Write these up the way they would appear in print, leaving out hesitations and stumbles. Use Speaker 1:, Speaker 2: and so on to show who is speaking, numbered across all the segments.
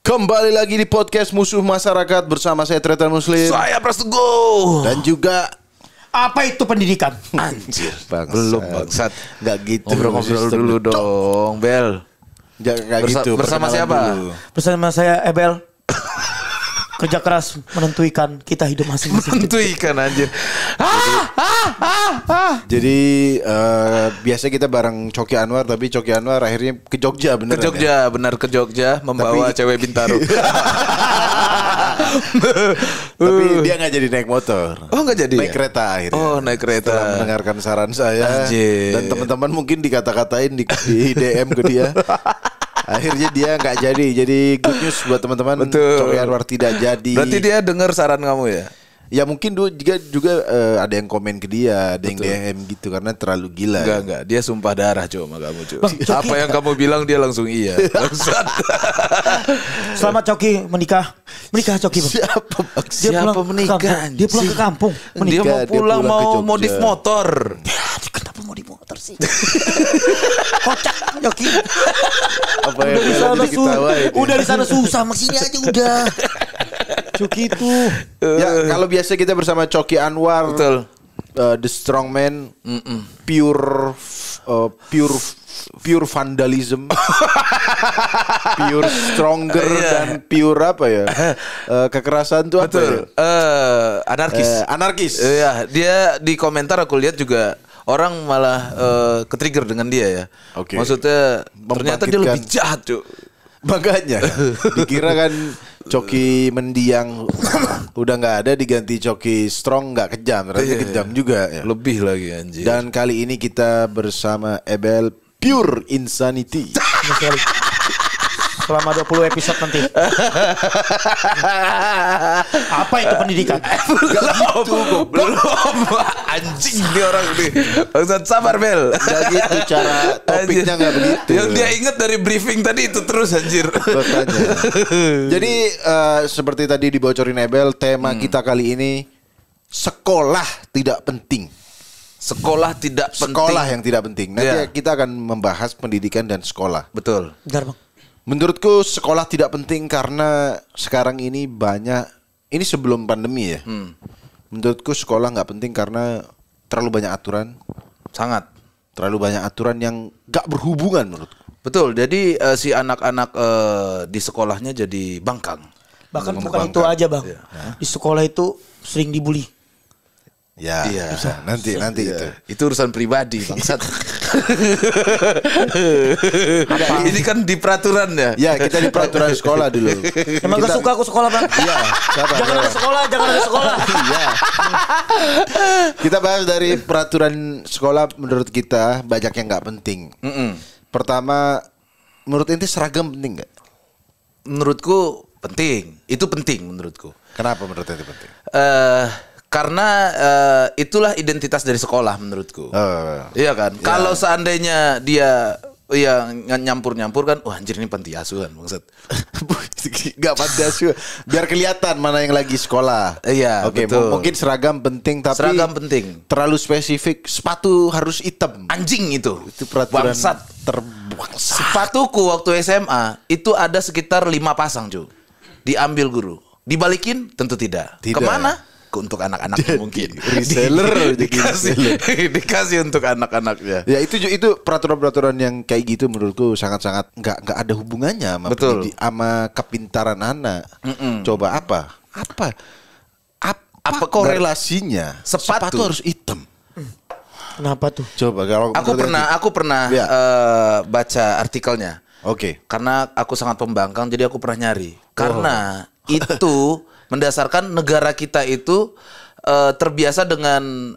Speaker 1: Kembali lagi di podcast Musuh Masyarakat bersama saya Tretan Muslim.
Speaker 2: Saya Prasetyo.
Speaker 1: Dan juga
Speaker 3: apa itu pendidikan?
Speaker 2: Anjir,
Speaker 1: Bangsat.
Speaker 2: belum bangsat.
Speaker 1: Nggak gitu.
Speaker 2: Ngobrol-ngobrol dulu dong, Bel.
Speaker 1: Jangan gitu.
Speaker 2: Bersama
Speaker 1: perkenalan
Speaker 2: siapa?
Speaker 1: dulu.
Speaker 3: Bersama saya Ebel. Kerja keras menentukan kita hidup masing-masing.
Speaker 2: Menentukan anjir.
Speaker 1: Jadi biasa kita bareng Coki Anwar, tapi Coki Anwar akhirnya ke Jogja beneran.
Speaker 2: Ke Jogja, benar ke Jogja membawa
Speaker 1: Tapi-
Speaker 2: cewek Bintaro.
Speaker 1: Tapi dia nggak jadi naik motor.
Speaker 2: Oh, nggak jadi
Speaker 1: Naik
Speaker 2: ya?
Speaker 1: kereta akhirnya.
Speaker 2: Oh, naik kereta.
Speaker 1: Setelah mendengarkan saran saya
Speaker 2: Anjir.
Speaker 1: dan teman-teman mungkin dikata-katain di DM ke dia. Akhirnya dia nggak jadi good news buat teman-teman.
Speaker 2: Betul.
Speaker 1: Coki Anwar tidak jadi.
Speaker 2: Berarti dia dengar saran kamu ya?
Speaker 1: Ya mungkin juga ada yang komen ke dia, ada yang DM gitu karena terlalu gila.
Speaker 2: Enggak. Dia sumpah darah coba sama kamu coba. Apa yang kamu bilang dia langsung iya. Bangsat.
Speaker 3: Selamat Coki menikah. Menikah Coki, Bang.
Speaker 1: Siapa?
Speaker 2: Siapa menikah,
Speaker 3: Dia pulang ke kampung.
Speaker 2: Dia
Speaker 1: Menikah,
Speaker 2: mau
Speaker 1: dia
Speaker 2: pulang
Speaker 1: pulang ke
Speaker 2: mau
Speaker 1: Jogja.
Speaker 2: modif motor.
Speaker 3: Ya, kenapa mau di motor sih? Kocak Coki.
Speaker 1: Apa yang
Speaker 3: Di sana
Speaker 1: jadi ketawain?
Speaker 3: udah di sana susah, maksudnya aja udah. Coki itu.
Speaker 1: Ya kalau biasa kita bersama Coki Anwar,
Speaker 2: Betul.
Speaker 1: The Strongman, pure vandalism, pure stronger dan pure apa ya? Kekerasan tuh apa ya?
Speaker 2: Betul. Anarkis.
Speaker 1: Anarkis.
Speaker 2: Iya, dia di komentar aku lihat juga orang malah ketrigger dengan dia ya.
Speaker 1: Oke.
Speaker 2: Maksudnya ternyata dia
Speaker 1: Membangkitkan.
Speaker 2: lebih jahat, Cuk.
Speaker 1: Makanya dikira kan Coki mendiang udah nggak ada, diganti Coki strong nggak kejam, ternyata
Speaker 2: Iya,
Speaker 1: kejam juga ya.
Speaker 2: Lebih lagi anjir.
Speaker 1: Dan kali ini kita bersama Ebel Pure Insanity.
Speaker 3: Selama 20 episode nanti. Apa itu pendidikan?
Speaker 2: belum anjing nih orang nih. Bangsat, sabar Bel.
Speaker 1: Gak gitu cara topiknya, nggak begitu.
Speaker 2: Yang dia ingat dari briefing tadi itu terus anjir.
Speaker 1: Makanya. Jadi seperti tadi dibocorin Ebel, tema kita kali ini sekolah tidak penting.
Speaker 2: Sekolah tidak penting.
Speaker 1: Sekolah yang tidak penting. Nanti
Speaker 2: Iya.
Speaker 1: kita akan membahas pendidikan dan sekolah.
Speaker 2: Betul.
Speaker 3: Bentar, Bang.
Speaker 1: Menurutku sekolah tidak penting karena sekarang ini banyak, ini sebelum pandemi ya. Menurutku sekolah nggak penting karena terlalu banyak aturan,
Speaker 2: Sangat.
Speaker 1: terlalu banyak aturan yang nggak berhubungan menurutku.
Speaker 2: Betul. Jadi si anak-anak di sekolahnya jadi bangkang.
Speaker 3: Bahkan bukan itu aja, Bang. Di sekolah itu sering dibully.
Speaker 1: Ya,
Speaker 2: Iya.
Speaker 1: bisa. nanti itu.
Speaker 2: Itu urusan pribadi bangsat. Ini kan di peraturan ya.
Speaker 1: Ya, kita di peraturan sekolah dulu.
Speaker 3: Emang gak suka aku sekolah, Bang?
Speaker 1: Iya, sabar,
Speaker 3: Jangan ada
Speaker 1: sabar.
Speaker 3: sekolah, jangan ada sekolah.
Speaker 1: Iya. Kita bahas dari peraturan sekolah menurut kita banyak yang nggak penting. Pertama, menurut ente seragam penting nggak?
Speaker 2: Menurutku penting. Itu penting menurutku.
Speaker 1: Kenapa menurut ente penting?
Speaker 2: Karena itulah identitas dari sekolah menurutku. Iya kan?
Speaker 1: Ya.
Speaker 2: Kalau seandainya dia nyampur-nyampur kan, wah anjir ini panti asuhan bangsat.
Speaker 1: Gak pantas, biar kelihatan mana yang lagi sekolah.
Speaker 2: Iya,
Speaker 1: Oke,
Speaker 2: betul.
Speaker 1: mungkin seragam penting tapi
Speaker 2: Seragam penting.
Speaker 1: terlalu spesifik. Sepatu harus hitam.
Speaker 2: Anjing itu.
Speaker 1: Itu peraturan
Speaker 2: Bangsat.
Speaker 1: terbangsat.
Speaker 2: Sepatuku waktu SMA itu ada sekitar 5 pasang, cu. Diambil guru. Dibalikin tentu tidak.
Speaker 1: Tidak.
Speaker 2: Kemana? Untuk anak-anak mungkin.
Speaker 1: reseller, jadi
Speaker 2: dikasih untuk anak-anaknya.
Speaker 1: Ya itu peraturan-peraturan yang kayak gitu menurutku sangat-sangat nggak ada hubungannya sama
Speaker 2: Betul.
Speaker 1: sama kepintaran anak. Coba apa
Speaker 2: Apa
Speaker 1: korelasinya?
Speaker 2: Sepatu.
Speaker 1: harus hitam.
Speaker 3: Kenapa tuh?
Speaker 1: Coba kalau
Speaker 2: Aku pernah
Speaker 1: Ya.
Speaker 2: baca artikelnya.
Speaker 1: Oke.
Speaker 2: Karena aku sangat pembangkang jadi aku pernah nyari. Karena itu mendasarkan negara kita itu terbiasa dengan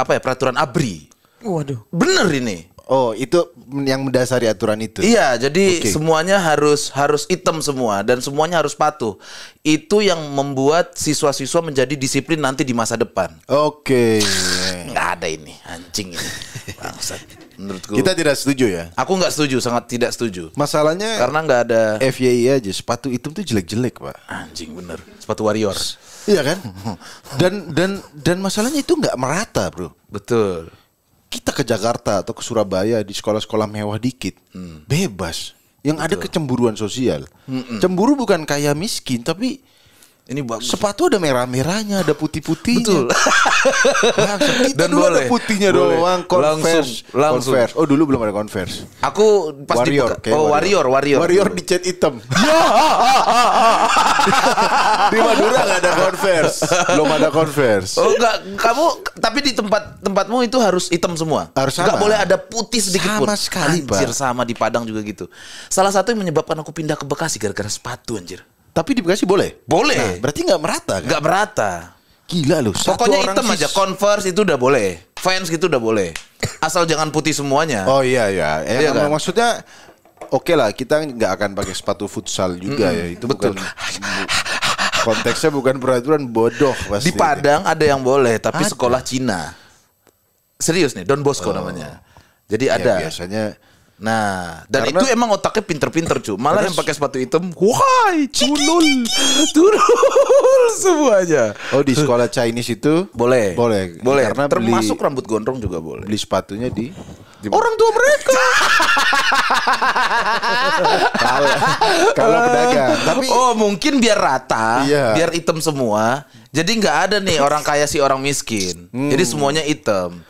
Speaker 2: peraturan ABRI.
Speaker 3: Waduh.
Speaker 2: Bener ini.
Speaker 1: Oh, itu yang mendasari aturan itu.
Speaker 2: Iya, jadi
Speaker 1: Oke.
Speaker 2: semuanya harus hitam semua dan semuanya harus patuh. Itu yang membuat siswa-siswa menjadi disiplin nanti di masa depan.
Speaker 1: Oke.
Speaker 2: Nggak ada ini, anjing ini. Bangsat. Menurutku.
Speaker 1: Kita tidak setuju ya.
Speaker 2: Aku nggak setuju, sangat tidak setuju.
Speaker 1: Masalahnya
Speaker 2: Karena nggak ada
Speaker 1: FYI aja sepatu hitam tuh jelek-jelek, Pak.
Speaker 2: anjing bener. Sepatu warrior.
Speaker 1: Iya kan? Dan masalahnya itu nggak merata, Bro.
Speaker 2: Betul.
Speaker 1: Kita ke Jakarta atau ke Surabaya di sekolah-sekolah mewah dikit, bebas. Yang ada kecemburuan sosial. Cemburu bukan kaya miskin, tapi
Speaker 2: Ini bagus.
Speaker 1: sepatu ada merah-merahnya, ada putih-putihnya.
Speaker 2: Betul.
Speaker 1: Kita
Speaker 2: Dan
Speaker 1: dulu
Speaker 2: boleh.
Speaker 1: ada putihnya
Speaker 2: Boleh.
Speaker 1: doang. Converse.
Speaker 2: Langsung.
Speaker 1: Converse. Oh dulu belum ada Converse.
Speaker 2: Aku pas
Speaker 1: Warrior.
Speaker 2: dibuka.
Speaker 1: Kayak
Speaker 2: Oh, Warrior.
Speaker 1: Warrior dicat hitam. Di Madura nggak ada Converse. Belum ada Converse.
Speaker 2: Oh enggak, kamu tapi di tempatmu itu harus hitam semua.
Speaker 1: Harus sama.
Speaker 2: Enggak boleh ada putih sedikit pun.
Speaker 1: Sama sekali,
Speaker 2: Anjir,
Speaker 1: Pak.
Speaker 2: sama di Padang juga gitu. Salah satu yang menyebabkan aku pindah ke Bekasi gara-gara sepatu anjir.
Speaker 1: Tapi di Bekasi boleh?
Speaker 2: Boleh.
Speaker 1: Nah, berarti nggak merata kan?
Speaker 2: Enggak merata.
Speaker 1: Gila loh. satu
Speaker 2: Pokoknya
Speaker 1: orang
Speaker 2: hitam
Speaker 1: sis-
Speaker 2: aja. Converse itu udah boleh. Vans gitu udah boleh. Asal jangan putih semuanya.
Speaker 1: Oh iya ya.
Speaker 2: Iya kan?
Speaker 1: Maksudnya oke lah, kita nggak akan pakai sepatu futsal juga ya. Itu
Speaker 2: betul.
Speaker 1: Konteksnya bukan peraturan bodoh pasti.
Speaker 2: Di Padang ada yang boleh, tapi
Speaker 1: Ada.
Speaker 2: sekolah Cina. Serius nih, Don Bosco namanya. Jadi
Speaker 1: Ya,
Speaker 2: ada.
Speaker 1: biasanya
Speaker 2: Nah, dan
Speaker 1: Karena-
Speaker 2: itu emang otaknya pinter-pinter cu. Malah yang pakai sepatu hitam, wahai tulul semuanya.
Speaker 1: oh di sekolah Chinese itu
Speaker 2: Boleh,
Speaker 1: boleh,
Speaker 2: boleh.
Speaker 1: Karena
Speaker 2: Termasuk rambut gondrong juga boleh.
Speaker 1: beli sepatunya di
Speaker 2: Orang tua mereka.
Speaker 1: kalau pedagang. Tapi
Speaker 2: Oh mungkin biar rata,
Speaker 1: Iya.
Speaker 2: biar hitam semua. Jadi nggak ada nih orang kaya si orang miskin. Jadi semuanya hitam.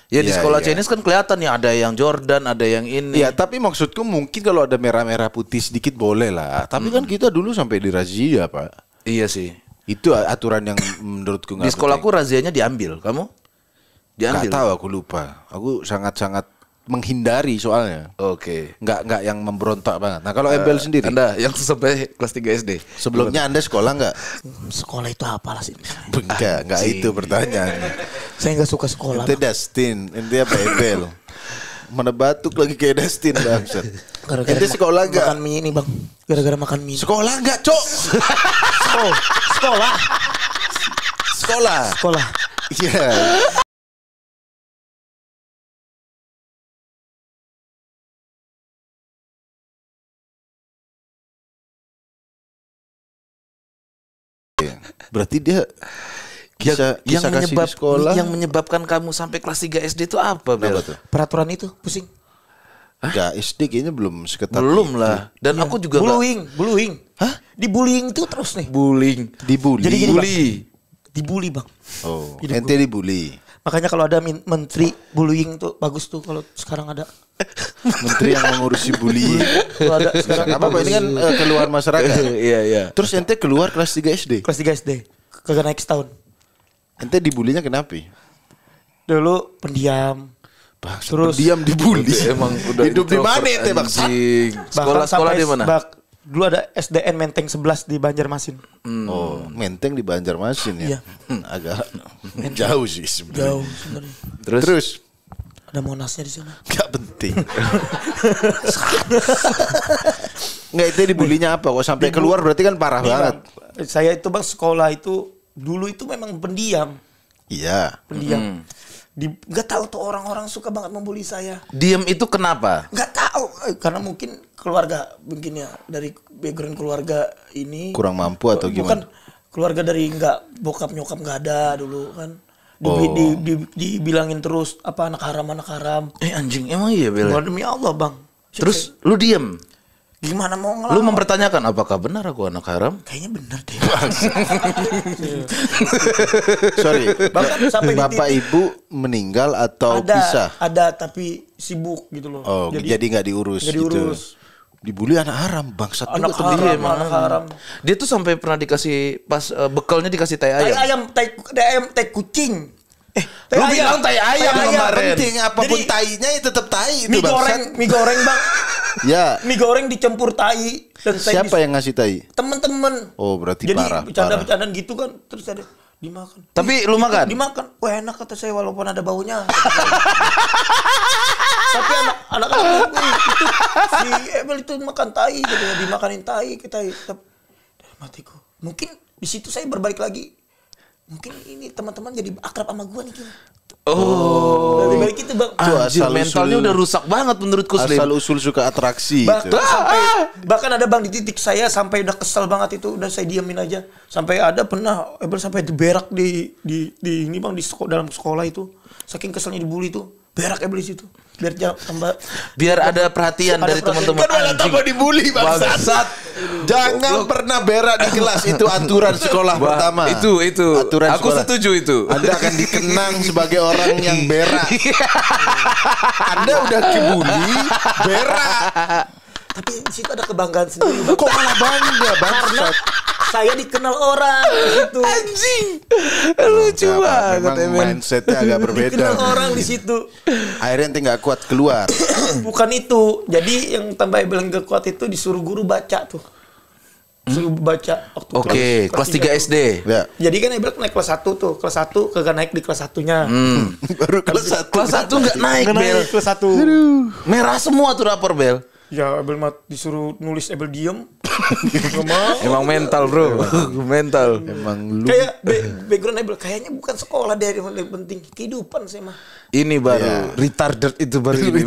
Speaker 2: Ya di
Speaker 1: Iya,
Speaker 2: sekolah
Speaker 1: iya.
Speaker 2: Chinese kan kelihatan nih ada yang Jordan, ada yang ini.
Speaker 1: ya, tapi maksudku mungkin kalau ada merah-merah putih sedikit boleh lah. Tapi kan kita dulu sampai dirazia, Pak.
Speaker 2: Iya sih.
Speaker 1: Itu aturan yang menurutku nggak
Speaker 2: Di sekolahku razianya diambil. Kamu?
Speaker 1: penting.
Speaker 2: Diambil.
Speaker 1: Nggak tahu, aku lupa. Aku sangat-sangat menghindari soalnya.
Speaker 2: Oke.
Speaker 1: Nggak yang memberontak banget. Nah kalau Embel sendiri,
Speaker 2: Anda yang sampai kelas 3 SD.
Speaker 1: sebelumnya Anda sekolah nggak?
Speaker 3: Sekolah itu apalah sih?
Speaker 1: Nggak itu pertanyaannya.
Speaker 3: Saya nggak suka sekolah.
Speaker 1: Ente Dustin, ente apa Embel? Mana batuk lagi kayak Dustin bangsat. Ente sekolah nggak?
Speaker 3: Makan mie ini bang. Gara-gara makan mie.
Speaker 1: Sekolah nggak, Cok?
Speaker 3: Sekolah.
Speaker 1: Sekolah.
Speaker 3: Sekolah.
Speaker 1: Iya. Berarti dia kisah kasih di sekolah.
Speaker 2: yang menyebabkan kamu sampai kelas 3 SD itu apa, Bel?
Speaker 1: Apa tuh?
Speaker 3: Peraturan itu pusing.
Speaker 1: Enggak, SD kayaknya belum seketat
Speaker 2: Belum
Speaker 1: itu.
Speaker 2: lah. Dan aku juga nggak-
Speaker 3: bullying. Hah? Dibullying tuh terus nih.
Speaker 2: bullying.
Speaker 1: Dibully.
Speaker 3: Jadi gini, Bang.
Speaker 2: Bully.
Speaker 3: Dibully bang.
Speaker 1: Oh,
Speaker 3: Jadi
Speaker 1: ente dibully.
Speaker 3: Makanya kalau ada menteri bullying tuh bagus tuh kalau sekarang ada.
Speaker 1: Menteri yang mengurusi bully.
Speaker 3: Kalau ada sekarang
Speaker 1: Apa ini kan keluar masyarakat.
Speaker 2: Iya, iya.
Speaker 1: Terus ente keluar kelas 3 SD.
Speaker 3: kelas 3 SD. Kagak naik setahun.
Speaker 1: Ente dibulinya kenapa?
Speaker 3: Dulu pendiam. Terus
Speaker 1: diam dibully.
Speaker 2: Emang udah
Speaker 1: hidup di
Speaker 2: introvert,
Speaker 1: mana ente bangsat?
Speaker 2: anjing. Sekolah di mana?
Speaker 3: Dulu ada SDN Menteng 11 di Banjarmasin.
Speaker 1: Oh, Menteng di Banjarmasin ya.
Speaker 3: Iya.
Speaker 1: Agak jauh sih sebenarnya.
Speaker 3: Jauh sebenarnya.
Speaker 1: Terus
Speaker 3: Ada Monasnya di sana.
Speaker 1: gak penting. Nggak, itu dibulinya apa? Kok sampai keluar berarti kan parah
Speaker 3: Nih,
Speaker 1: banget.
Speaker 3: Bang, saya itu bang sekolah itu dulu itu memang pendiam.
Speaker 1: Iya.
Speaker 3: Pendiam. Nggak tahu tuh orang-orang suka banget membuli saya.
Speaker 2: Diem itu kenapa?
Speaker 3: Nggak tahu karena mungkin keluarga mungkin ya dari background keluarga ini
Speaker 1: Kurang mampu atau
Speaker 3: bukan
Speaker 1: gimana?
Speaker 3: keluarga dari nggak bokap nyokap nggak ada dulu kan.
Speaker 1: Oh.
Speaker 3: Dibilangin terus apa anak haram.
Speaker 2: Anjing, emang iya, Bel?
Speaker 3: Demi Allah bang.
Speaker 2: Terus lu diem?
Speaker 3: Gimana mau
Speaker 2: Lu
Speaker 3: ngelawan?
Speaker 2: mempertanyakan apakah benar aku anak haram?
Speaker 3: Kayaknya bener deh.
Speaker 1: Sorry.
Speaker 3: Bahkan sampai di
Speaker 1: Bapak
Speaker 3: titik-
Speaker 1: Ibu meninggal atau
Speaker 3: ada,
Speaker 1: pisah?
Speaker 3: ada tapi sibuk gitu loh.
Speaker 1: Oh, jadi nggak diurus,
Speaker 3: nggak diurus.
Speaker 1: gitu. Dibully anak haram, bangsat
Speaker 3: Anak
Speaker 1: juga tuh dia.
Speaker 3: haram, anak haram.
Speaker 2: Dia tuh sampai pernah dikasih pas bekalnya dikasih tai
Speaker 3: Tai
Speaker 2: ayam.
Speaker 3: ayam, tai kucing. Tai
Speaker 2: Lu bilang tai ayam kemarin.
Speaker 1: Penting apapun
Speaker 3: Jadi-
Speaker 1: tainya ya tetap tai itu
Speaker 3: Mie goreng,
Speaker 1: bangsat.
Speaker 3: mie goreng bang.
Speaker 1: Ya.
Speaker 3: Mie goreng dicampur tai dan tai
Speaker 1: Siapa yang ngasih tai?
Speaker 3: temen-temen.
Speaker 1: Oh, berarti
Speaker 3: Jadi
Speaker 1: parah.
Speaker 3: bercanda-bercandaan gitu kan terus ada dimakan.
Speaker 2: Tapi lu makan?
Speaker 3: Dimakan. Wah enak kata saya walaupun ada baunya. Tapi anak-anak itu si Ebel itu makan tai gitu ya, dimakanin tai kita dalam hatiku. Mungkin di situ saya berbalik lagi. Mungkin ini teman-teman jadi akrab sama gua nih Kim.
Speaker 2: Oh.
Speaker 3: Dari balik itu bang.
Speaker 2: Anjir,
Speaker 1: asal
Speaker 2: mentalnya
Speaker 1: usul-
Speaker 2: udah rusak banget menurutku Slim.
Speaker 1: Asal usul suka atraksi
Speaker 3: Bahkan
Speaker 1: gitu.
Speaker 3: bahkan ada bang di titik saya sampai udah kesel banget itu udah saya diamin aja. Sampai ada pernah Ebel sampai diberak di ini bang di dalam sekolah itu. Saking keselnya dibully tuh. berak Ebel di situ. Biar tambah
Speaker 2: Biar ada perhatian dari teman-teman.
Speaker 1: Kan malah tambah dibully bangsat. Jangan pernah berak di kelas, itu aturan sekolah pertama.
Speaker 2: Itu
Speaker 1: aturan
Speaker 2: aku
Speaker 1: sekolah.
Speaker 2: setuju itu.
Speaker 1: Anda akan dikenang sebagai orang yang berak. Anda udah kebuli berak.
Speaker 3: tapi di situ ada kebanggaan sendiri, Bang.
Speaker 1: Kok malah bangga
Speaker 3: Karena
Speaker 1: bangsat?
Speaker 3: saya dikenal orang di situ.
Speaker 2: Anjing. Lucu banget
Speaker 1: Memang
Speaker 2: Emel.
Speaker 1: mindsetnya agak berbeda.
Speaker 3: Dikenal orang di situ.
Speaker 1: Akhirnya ente nggak kuat keluar.
Speaker 3: Bukan itu. Jadi yang tambah bilang gak kuat itu disuruh guru baca tuh. Suruh baca waktu
Speaker 2: Oke, kelas 3 SD.
Speaker 1: Ya.
Speaker 3: Jadi kan Ebel naik kelas 1 tuh. Kelas 1 kagak naik di kelas 1-nya.
Speaker 1: Baru kelas 1.
Speaker 2: Kelas 1 nggak naik,
Speaker 3: Nggak
Speaker 2: Bel.
Speaker 3: naik kelas 1.
Speaker 2: Merah semua tuh rapor, Bel.
Speaker 3: Ya Ebel mah disuruh nulis Ebel diem. Gak mau.
Speaker 2: Emang mental, Bro. Mental.
Speaker 1: Emang lu.
Speaker 3: Kayak background Ebel kayaknya bukan sekolah deh yang paling penting, kehidupan sih mah.
Speaker 2: Ini baru retarded itu baru ini.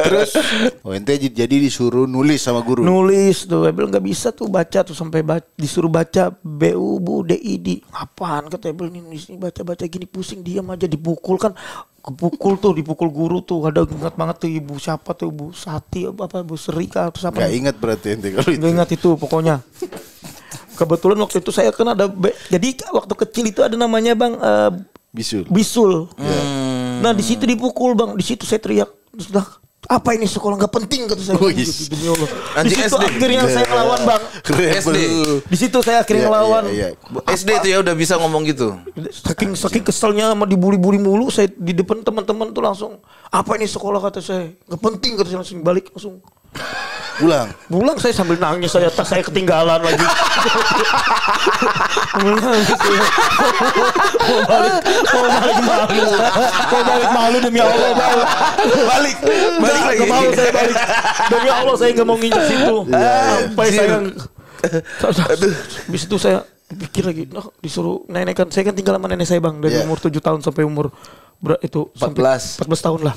Speaker 1: Terus ente jadi disuruh nulis sama guru.
Speaker 3: Nulis tuh Ebel nggak bisa tuh baca tuh sampai disuruh baca BU Bu DID. Apaan kata Ebel ini nulis ini baca gini pusing, diam aja, dipukul kan. Dipukul guru tuh. Ada ingat banget tuh ibu siapa tuh, Ibu Sati apa Bu Sri kah atau siapa.
Speaker 1: Gak ingat berarti ente kalau itu.
Speaker 3: Gak ingat itu pokoknya. Kebetulan waktu itu saya kan ada jadi waktu kecil itu ada namanya Bang
Speaker 1: Bisul.
Speaker 3: bisul. Nah di situ dipukul Bang, di situ saya teriak. Sudah apa ini sekolah nggak penting kata saya.
Speaker 1: Wis.
Speaker 3: Demi Allah. Di
Speaker 2: Anjing
Speaker 3: situ
Speaker 2: SD.
Speaker 3: akhirnya saya ngelawan Bang.
Speaker 2: SD.
Speaker 3: Di situ saya akhirnya
Speaker 1: Iya,
Speaker 3: ngelawan.
Speaker 1: iya,
Speaker 2: SD tuh ya udah bisa ngomong gitu.
Speaker 3: Saking keselnya sama dibully-bully mulu, saya di depan teman-teman tuh langsung apa ini sekolah kata saya. Nggak penting kata saya, langsung balik langsung.
Speaker 1: Pulang.
Speaker 3: Saya sambil nangis, tas saya ketinggalan lagi. Mau balik malu demi Allah Bang.
Speaker 2: Balik lagi.
Speaker 3: Gak mau saya balik. Demi Allah saya gak mau nginjak situ. Sampai saya habis itu saya pikir lagi, disuruh nenek kan, saya kan tinggal sama nenek saya Bang dari umur 7 tahun sampai umur itu
Speaker 2: 14
Speaker 3: tahun lah.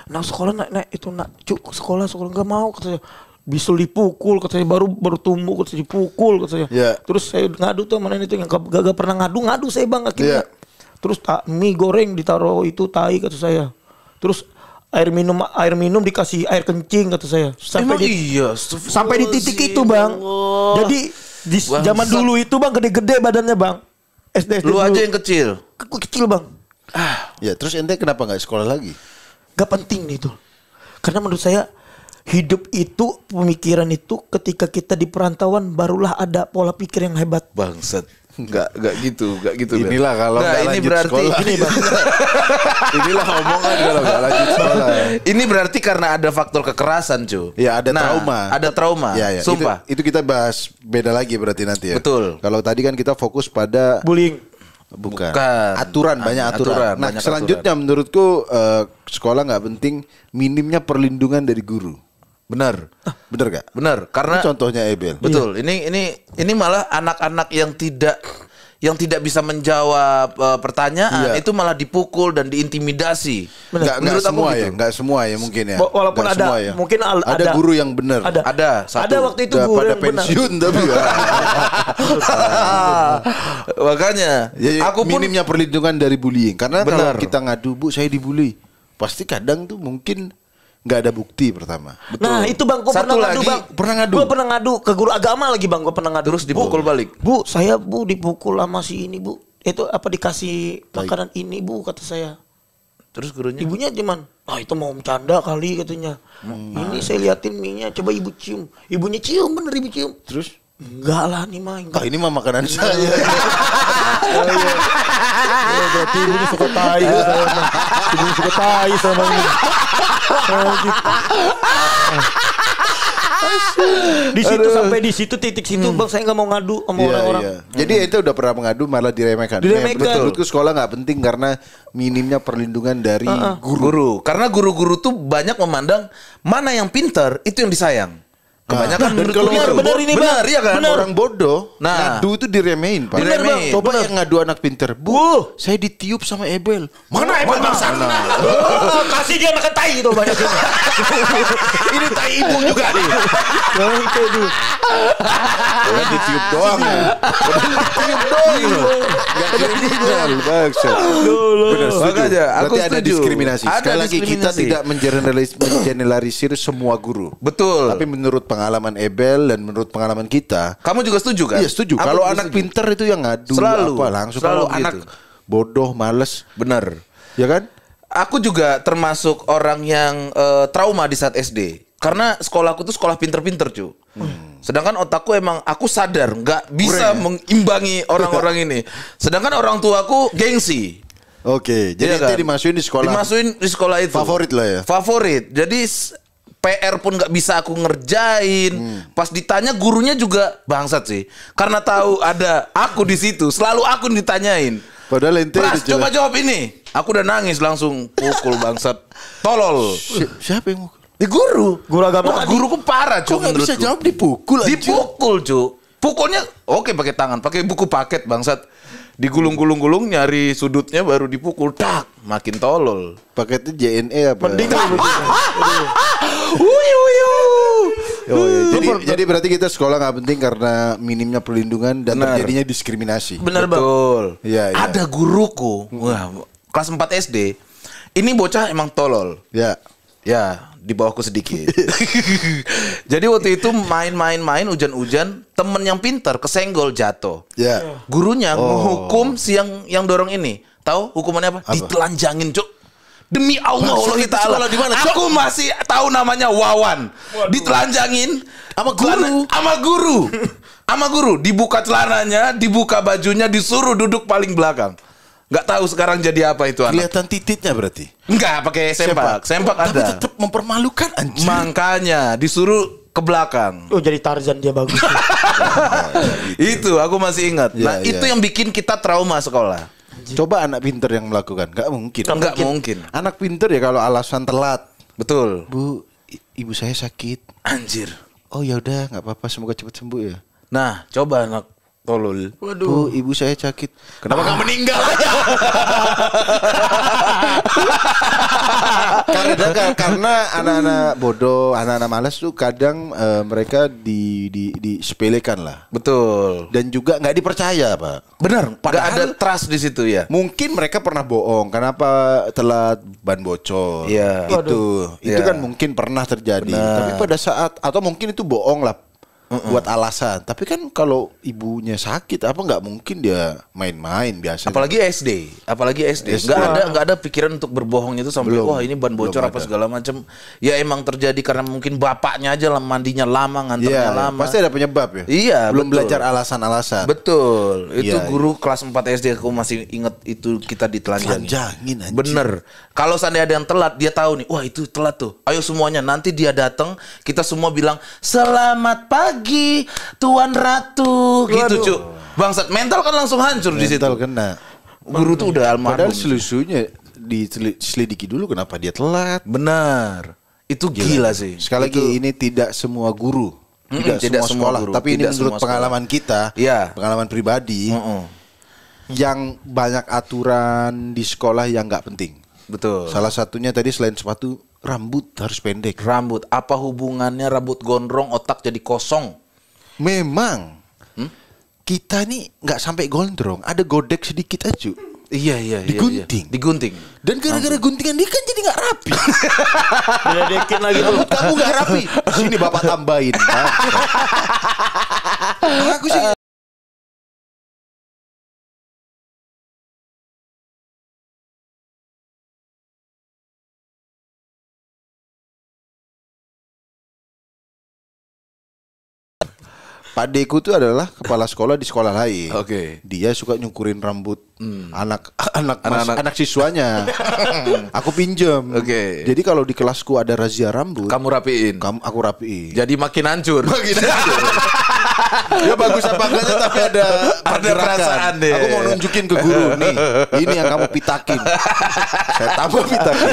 Speaker 3: Nah sekolah nak itu nak sekolah nggak mau katanya. Bisul dipukul katanya, baru tumbuh katanya, dipukul katanya.
Speaker 1: Yeah.
Speaker 3: Terus saya ngadu tuh sama nenek itu yang gak pernah ngadu saya Bang akhirnya. Terus mie goreng ditaruh itu tai kata saya. Terus air minum dikasih air kencing kata saya. Sampai di titik itu Bang. Jadi di zaman dulu itu Bang gede-gede badannya Bang. SD
Speaker 2: Lu
Speaker 3: dulu.
Speaker 2: aja yang kecil.
Speaker 3: Kecil Bang.
Speaker 1: Ya terus ente kenapa nggak sekolah lagi?
Speaker 3: Gak penting nih itu. Karena menurut saya hidup itu, pemikiran itu ketika kita di perantauan barulah ada pola pikir yang hebat.
Speaker 2: Bangsat. Enggak gitu Bel.
Speaker 1: Inilah kalau nggak
Speaker 2: ini
Speaker 1: lanjut
Speaker 2: berarti
Speaker 1: sekolah.
Speaker 3: Ini Bang.
Speaker 1: Inilah omongan kalau nggak lanjut sekolah.
Speaker 2: ini berarti karena ada faktor kekerasan, cu.
Speaker 1: Ya ada trauma.
Speaker 2: Ada trauma.
Speaker 1: Ya.
Speaker 2: Sumpah.
Speaker 1: Itu kita bahas beda lagi berarti nanti ya.
Speaker 2: Betul.
Speaker 1: Kalau tadi kan kita fokus pada
Speaker 3: Bullying.
Speaker 1: Bukan. Banyak aturan. Nah,
Speaker 2: banyak
Speaker 1: selanjutnya menurutku sekolah nggak penting, minimnya perlindungan dari guru.
Speaker 2: Benar.
Speaker 1: Bener gak?
Speaker 2: Benar, karena
Speaker 1: Ini contohnya Ebel.
Speaker 2: betul. Ini malah anak-anak yang tidak bisa menjawab pertanyaan
Speaker 1: Iya.
Speaker 2: itu malah dipukul dan diintimidasi.
Speaker 1: Nggak
Speaker 2: Menurut aku
Speaker 1: semua
Speaker 2: gitu.
Speaker 1: ya, nggak semua ya mungkin ya.
Speaker 3: Walaupun
Speaker 1: Nggak
Speaker 3: ada,
Speaker 1: semua ya.
Speaker 3: mungkin
Speaker 1: ada guru yang benar.
Speaker 2: Ada satu.
Speaker 3: Ada waktu itu
Speaker 1: Udah
Speaker 3: guru
Speaker 1: pada
Speaker 3: yang benar.
Speaker 1: pensiun tapi
Speaker 2: Makanya
Speaker 1: aku minimnya perlindungan dari bullying. Karena kalau
Speaker 2: Benar.
Speaker 1: kita ngadu, Bu, saya dibully. Pasti kadang tuh mungkin nggak ada bukti pertama.
Speaker 3: Nah itu Bang, gue
Speaker 2: Satu
Speaker 3: pernah ngadu
Speaker 2: lagi,
Speaker 3: Bang.
Speaker 1: pernah ngadu?
Speaker 3: Gue pernah ngadu ke guru agama lagi Bang, gue pernah ngadu.
Speaker 2: Terus dipukul balik.
Speaker 3: Bu, saya Bu dipukul sama si ini Bu. Itu apa dikasih makanan ini Bu kata saya.
Speaker 2: Terus gurunya
Speaker 3: Ibunya cuman, itu mau bercanda kali katanya. Ini saya liatin mie-nya, coba ibu cium. Ibunya cium, bener ibu cium.
Speaker 1: Terus?
Speaker 3: Enggak lah nih mah.
Speaker 1: Ah, ini mah makanan saya.
Speaker 3: Berarti ibunya suka tai. Ibunya suka tai sama ini. Di situ sampai di situ titik situ Bang, saya nggak mau ngadu sama orang-orang.
Speaker 1: Iya. Jadi itu udah pernah mengadu malah diremehkan.
Speaker 3: Diremehkan.
Speaker 1: Menurutku sekolah nggak penting karena minimnya perlindungan dari
Speaker 2: guru. Karena guru-guru tuh banyak memandang mana yang pintar itu yang disayang. Kebanyakan
Speaker 1: Dan
Speaker 2: menurutku
Speaker 1: kalau
Speaker 2: gitu.
Speaker 3: benar ini,
Speaker 2: Benar,
Speaker 3: Bang.
Speaker 2: iya kan?
Speaker 1: orang bodoh
Speaker 2: Nah.
Speaker 1: ngadu itu diremehin, Pak.
Speaker 2: Benar, Bang.
Speaker 1: Coba
Speaker 3: Benar.
Speaker 1: yang ngadu anak pinter. Bu, saya ditiup sama Ebel.
Speaker 3: Mana Ebel bangsa? Oh, kasih dia makan tai itu banyak.
Speaker 1: Ini tai ibu juga nih. Udah ditiup doang ya. Udah ditiup doang loh. Gak kriminal, maksud. Benar, setuju.
Speaker 2: Makanya, aku
Speaker 1: Berarti ada
Speaker 2: setuju.
Speaker 1: diskriminasi.
Speaker 2: Ada
Speaker 1: Sekali lagi kita
Speaker 2: diskriminasi.
Speaker 1: tidak mengeneralisir semua guru.
Speaker 2: Betul.
Speaker 1: Tapi menurut pengalaman Ebel dan menurut pengalaman kita,
Speaker 2: Kamu juga setuju kan?
Speaker 1: iya setuju.
Speaker 2: Aku
Speaker 1: Kalau
Speaker 2: juga
Speaker 1: anak
Speaker 2: setuju.
Speaker 1: pinter itu yang ngadu
Speaker 2: Selalu.
Speaker 1: apa langsung.
Speaker 2: Selalu
Speaker 1: Kalau
Speaker 2: begitu.
Speaker 1: anak bodoh, males,
Speaker 2: Benar.
Speaker 1: ya kan?
Speaker 2: Aku juga termasuk orang yang trauma di saat SD. Karena sekolahku tuh sekolah pinter-pinter, cu. Sedangkan otakku emang aku sadar nggak bisa mengimbangi orang-orang ini. Sedangkan orang tuaku gengsi.
Speaker 1: Oke, jadi
Speaker 2: Iya kan?
Speaker 1: itu dimasukin di sekolah.
Speaker 2: Dimasukin di sekolah itu.
Speaker 1: Favorit lah ya?
Speaker 2: Favorit. Jadi PR pun nggak bisa aku ngerjain. Pas ditanya gurunya juga bangsat sih. Karena tahu ada aku di situ, selalu aku ditanyain.
Speaker 1: Padahal ente
Speaker 2: Pras,
Speaker 1: udah jelas.
Speaker 2: coba jawab ini. Aku udah nangis langsung pukul bangsat. Tolol.
Speaker 1: Siapa yang mukul?
Speaker 2: Di guru.
Speaker 3: Guru agama
Speaker 2: Wah,
Speaker 3: tadi.
Speaker 2: guruku parah,
Speaker 1: Kok
Speaker 2: Cuk,
Speaker 1: nggak bisa
Speaker 2: menurutku.
Speaker 1: jawab dipukul anjir?
Speaker 2: Dipukul, Cuk. Pukulnya oke pakai tangan, pakai buku paket bangsat. Digulung-gulung-gulung nyari sudutnya baru dipukul. Tak, makin tolol.
Speaker 1: Paketnya JNE apa?
Speaker 3: Mending
Speaker 1: Oh, iya. Jadi berarti kita sekolah nggak penting karena minimnya perlindungan dan
Speaker 2: Benar.
Speaker 1: terjadinya diskriminasi.
Speaker 2: Bener betul.
Speaker 1: Iya, iya.
Speaker 2: Ada guruku, wah, kelas 4 SD. Ini bocah emang tolol.
Speaker 1: Ya.
Speaker 2: Ya, di bawahku sedikit. Jadi waktu itu main-main hujan-hujan, temen yang pintar kesenggol jatuh.
Speaker 1: Ya.
Speaker 2: Gurunya menghukum si yang dorong ini. Tahu hukumannya apa? Ditelanjangin, Cuk. Demi Allah,
Speaker 1: Bangsa,
Speaker 2: Allah
Speaker 1: itu
Speaker 2: Ta'ala.
Speaker 1: sekolah di mana, Cuk?
Speaker 2: Aku masih tahu namanya Wawan. Ditelanjangin
Speaker 1: Sama guru.
Speaker 2: Sama guru. Sama guru, dibuka celananya, dibuka bajunya, disuruh duduk paling belakang. Nggak tahu sekarang jadi apa itu anak.
Speaker 1: Kelihatan titiknya berarti.
Speaker 2: Enggak, pakai sempak. Sempak
Speaker 1: Tapi
Speaker 2: ada.
Speaker 1: tetap mempermalukan anjir.
Speaker 2: Makanya disuruh ke belakang.
Speaker 3: Oh, jadi Tarzan dia bagus.
Speaker 2: Itu aku masih ingat.
Speaker 1: Ya,
Speaker 2: Nah,
Speaker 1: ya.
Speaker 2: itu yang bikin kita trauma sekolah.
Speaker 1: Coba anak pinter yang melakukan, nggak mungkin.
Speaker 2: Enggak mungkin.
Speaker 1: Anak pinter ya kalau alasan telat.
Speaker 2: Betul.
Speaker 1: Bu, ibu saya sakit.
Speaker 2: Anjir.
Speaker 1: Oh ya udah, nggak apa-apa, semoga cepat sembuh ya.
Speaker 2: Nah, coba anak tolol.
Speaker 1: Bu, ibu saya sakit. Kenapa kamu meninggal? karena anak-anak bodoh, anak-anak malas tuh kadang mereka disepelekan lah.
Speaker 2: Betul.
Speaker 1: Dan juga nggak dipercaya, Pak.
Speaker 2: Benar, nggak
Speaker 1: Padahal-
Speaker 2: ada trust di situ ya.
Speaker 1: Mungkin mereka pernah bohong. Kenapa telat ban bocor?
Speaker 2: Iya.
Speaker 1: Itu
Speaker 2: Iya.
Speaker 1: kan mungkin pernah terjadi.
Speaker 2: Benar.
Speaker 1: Tapi pada saat atau mungkin itu bohong lah. Buat alasan. Tapi kan kalau ibunya sakit, apa nggak mungkin dia main-main biasa.
Speaker 2: Apalagi SD. Nggak ada pikiran untuk berbohong itu sampai
Speaker 1: Belum.
Speaker 2: wah ini ban bocor
Speaker 1: Belum
Speaker 2: apa
Speaker 1: ada.
Speaker 2: segala macam. Ya emang terjadi karena mungkin bapaknya aja lah mandinya lama, nganternya
Speaker 1: Iya,
Speaker 2: lama.
Speaker 1: pasti ada penyebab ya.
Speaker 2: Iya,
Speaker 1: Belum
Speaker 2: betul.
Speaker 1: belajar alasan-alasan.
Speaker 2: Betul. Itu
Speaker 1: Iya,
Speaker 2: guru kelas 4 SD aku masih ingat itu kita ditelanjangi.
Speaker 1: Telanjangin, anjing.
Speaker 2: Bener. Kalau seandainya ada yang telat, dia tahu nih, wah itu telat tuh. Ayo semuanya, nanti dia datang, kita semua bilang selamat pagi Tuan Ratu, gitu Cuk. Bangsat, mental kan langsung hancur di situ.
Speaker 1: Mental kena.
Speaker 2: Guru tuh udah almarhum.
Speaker 1: Padahal selusunya diselidiki dulu kenapa dia telat.
Speaker 2: Benar. Itu gila sih.
Speaker 1: Sekali lagi ini tidak semua guru,
Speaker 2: tidak
Speaker 1: semua
Speaker 2: semua
Speaker 1: sekolah,
Speaker 2: guru,
Speaker 1: tapi ini
Speaker 2: tidak
Speaker 1: menurut
Speaker 2: semua
Speaker 1: pengalaman kita,
Speaker 2: Iya.
Speaker 1: pengalaman pribadi,
Speaker 2: Mm-mm.
Speaker 1: yang banyak aturan di sekolah yang nggak penting.
Speaker 2: Betul.
Speaker 1: Salah satunya tadi selain sepatu, rambut harus pendek.
Speaker 2: Rambut, apa hubungannya rambut gondrong otak jadi kosong?
Speaker 1: Memang kita nih nggak sampai gondrong, ada godek sedikit aja.
Speaker 2: Iya.
Speaker 1: Digunting.
Speaker 2: Digunting.
Speaker 1: Dan gara-gara guntingan dia kan jadi nggak rapi.
Speaker 3: Diledekin lagi tuh.
Speaker 1: Kamu nggak rapi. Sini bapak tambahin. Aku sih. Pak Deku itu adalah kepala sekolah di sekolah lain.
Speaker 2: Oke.
Speaker 1: Dia suka nyukurin rambut anak
Speaker 2: Anak-anak.
Speaker 1: siswanya. Aku pinjam.
Speaker 2: Oke.
Speaker 1: Jadi kalau di kelasku ada razia rambut,
Speaker 2: Kamu rapiin.
Speaker 1: aku rapiin.
Speaker 2: Jadi makin hancur.
Speaker 1: Ya bagus apa enggaknya tapi ada pergerakan.
Speaker 2: perasaan deh.
Speaker 1: Aku mau nunjukin ke guru nih. Ini yang kamu pitakin. Saya tambah pitakin.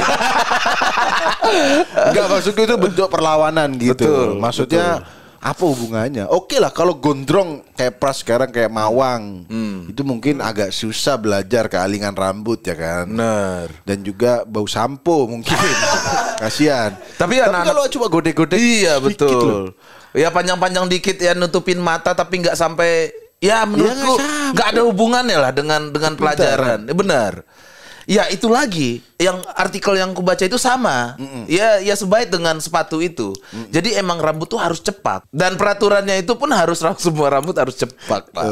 Speaker 1: Enggak, maksudku itu bentuk perlawanan gitu.
Speaker 2: Betul,
Speaker 1: Maksudnya Apa hubungannya? Oke lah kalau gondrong kayak Pras sekarang kayak Mawang. Itu mungkin agak susah belajar kealingan rambut ya kan.
Speaker 2: Bener.
Speaker 1: Dan juga bau sampo mungkin. Kasihan.
Speaker 2: Tapi anak-anak-
Speaker 1: kalau cuma gode-gode
Speaker 2: Iya
Speaker 1: sedikit loh.
Speaker 2: betul. Ya panjang-panjang dikit ya nutupin mata tapi nggak sampai ya menurutku nggak ada hubungannya lah dengan pelajaran. Benar. Ya itu lagi yang artikel yang kubaca itu sama. Ya sebaik dengan sepatu itu. Jadi emang rambut tuh harus cepat dan peraturannya itu pun harus semua rambut harus cepat, Pak.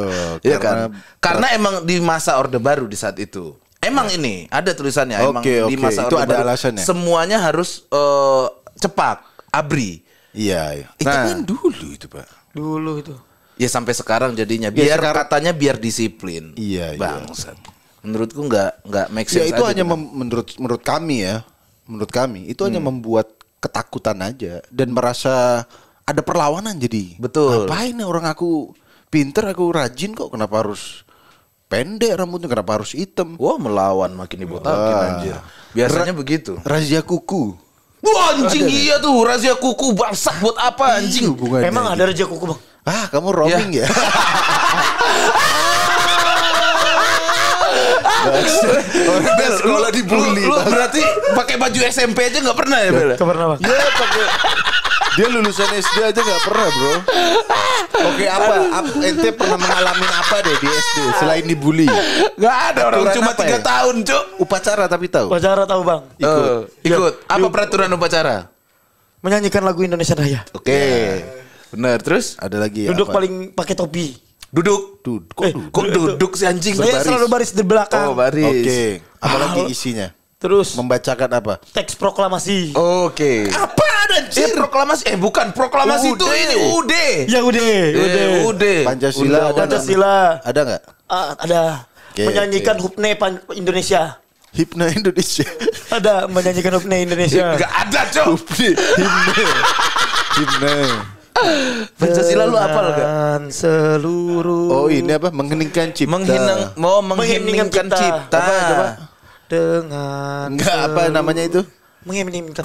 Speaker 2: Ya kan? Karena emang di masa Orde Baru di saat itu. Emang ini ada tulisannya emang di masa
Speaker 1: Itu
Speaker 2: Orde
Speaker 1: ada
Speaker 2: Baru
Speaker 1: alasannya.
Speaker 2: semuanya harus cepat, abri.
Speaker 1: Iya. Itu
Speaker 2: Nah.
Speaker 1: kan dulu itu Pak.
Speaker 3: Dulu itu.
Speaker 2: Ya sampai sekarang jadinya
Speaker 1: Ya,
Speaker 2: biar
Speaker 1: sekarang-
Speaker 2: katanya biar disiplin.
Speaker 1: Iya.
Speaker 2: Bangsat. Menurutku nggak make
Speaker 1: Ya
Speaker 2: sense
Speaker 1: itu
Speaker 2: aja
Speaker 1: hanya
Speaker 2: gitu.
Speaker 1: menurut kami ya. Menurut kami itu hanya membuat ketakutan aja dan merasa ada perlawanan jadi.
Speaker 2: Betul.
Speaker 1: Ngapain ya orang aku pinter, aku rajin kok kenapa harus pendek rambutnya, kenapa harus hitam?
Speaker 2: Wah melawan makin dibotakin anjir. Biasanya begitu.
Speaker 1: Razia kuku.
Speaker 2: Wah anjing iya tuh razia kuku bangsat buat apa anjing?
Speaker 1: Hubungannya
Speaker 3: Emang
Speaker 1: gitu.
Speaker 3: ada raja kuku bang?
Speaker 1: Kamu roaming ya? Orang sekolah dibully.
Speaker 2: Lu berarti pakai baju SMP aja nggak pernah ya Bel?
Speaker 3: Pernah bang?
Speaker 1: Ya pakai. Dia lulusan SD aja nggak pernah bro. Oke ente pernah mengalami apa deh di SD selain dibully?
Speaker 2: Nggak ada orang
Speaker 1: Aturan
Speaker 2: cuma
Speaker 1: apa
Speaker 2: 3
Speaker 1: ya?
Speaker 2: tahun cuk.
Speaker 1: Upacara tapi tahu.
Speaker 3: Pacara tahu bang?
Speaker 2: Ikut. Apa
Speaker 3: Yuk.
Speaker 2: peraturan upacara?
Speaker 3: Menyanyikan lagu Indonesia Raya.
Speaker 2: Oke. Bener terus?
Speaker 1: Ada lagi
Speaker 3: Duduk
Speaker 1: apa?
Speaker 3: paling pakai topi.
Speaker 2: Duduk.
Speaker 1: Kok
Speaker 2: Kok duduk si anjing?
Speaker 3: Saya selalu baris di belakang.
Speaker 2: Oh baris.
Speaker 1: Oke. Apalagi isinya?
Speaker 3: Terus
Speaker 1: Membacakan apa?
Speaker 3: teks proklamasi.
Speaker 2: Oke.
Speaker 1: Apa ada
Speaker 2: Proklamasi. Bukan proklamasi itu
Speaker 1: UD.
Speaker 2: ini UD.
Speaker 3: Ya udah.
Speaker 2: UD.
Speaker 1: Pancasila ada.
Speaker 3: Pancasila.
Speaker 1: Ada nggak?
Speaker 3: Ada.
Speaker 1: Oke,
Speaker 3: Menyanyikan hupne Indonesia.
Speaker 1: Hipna Indonesia.
Speaker 3: Ada menyanyikan hupne Indonesia.
Speaker 2: Enggak ada, Cok.
Speaker 1: Himne.
Speaker 2: Pancasila lu apal enggak?
Speaker 3: Dan seluruh.
Speaker 1: Oh ini apa? Mengheningkan cipta.
Speaker 2: Mengheningkan cipta.
Speaker 1: Apa, coba?
Speaker 3: Dengan
Speaker 1: Enggak apa namanya itu?
Speaker 3: menginginkan.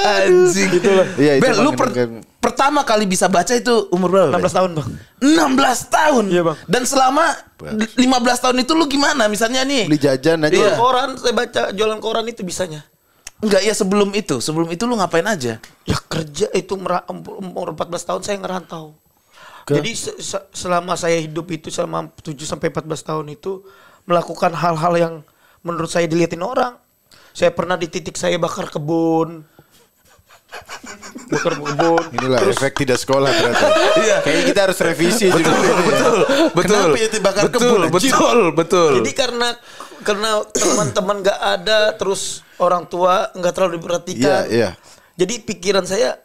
Speaker 2: Anjing.
Speaker 1: Iya, itu
Speaker 2: Bel, lu
Speaker 1: mengheningkan.
Speaker 2: pertama kali bisa baca itu umur berapa?
Speaker 3: 16 tahun bang.
Speaker 2: 16 tahun.
Speaker 3: Iya, Bang.
Speaker 2: Dan selama 15 tahun itu lu gimana? Misalnya nih.
Speaker 1: Beli jajan aja.
Speaker 2: Iya.
Speaker 3: Koran saya baca jualan koran itu bisanya.
Speaker 2: Enggak ya sebelum itu. Sebelum itu lu ngapain aja?
Speaker 3: Ya kerja itu umur 14 tahun saya ngerantau. Jadi selama saya hidup itu selama 7 sampai 14 tahun itu melakukan hal-hal yang menurut saya dilihatin orang. Saya pernah di titik saya bakar kebun.
Speaker 1: Inilah efek tidak sekolah ternyata.
Speaker 2: Iya.
Speaker 1: Kayaknya kita harus revisi juga.
Speaker 2: Betul.
Speaker 1: Kenapa ya dibakar kebun? anjing?
Speaker 2: Betul.
Speaker 3: Jadi karena teman-teman nggak ada, terus orang tua nggak terlalu diperhatikan.
Speaker 1: Iya.
Speaker 3: Jadi pikiran saya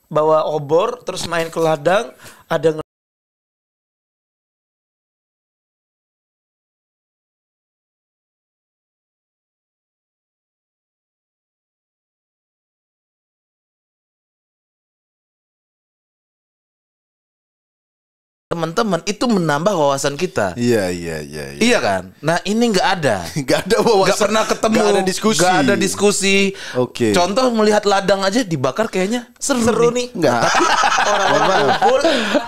Speaker 3: bawa obor, terus main ke ladang, ada
Speaker 2: teman-teman itu menambah wawasan kita.
Speaker 1: Iya.
Speaker 2: Iya kan? Nah ini nggak ada.
Speaker 1: Gak ada wawasan.
Speaker 2: Nggak pernah ketemu.
Speaker 1: Gak ada diskusi.
Speaker 2: Nggak ada diskusi.
Speaker 1: Oke.
Speaker 2: Contoh melihat ladang aja dibakar kayaknya seru nih.
Speaker 1: Enggak, tapi orang-orang kumpul,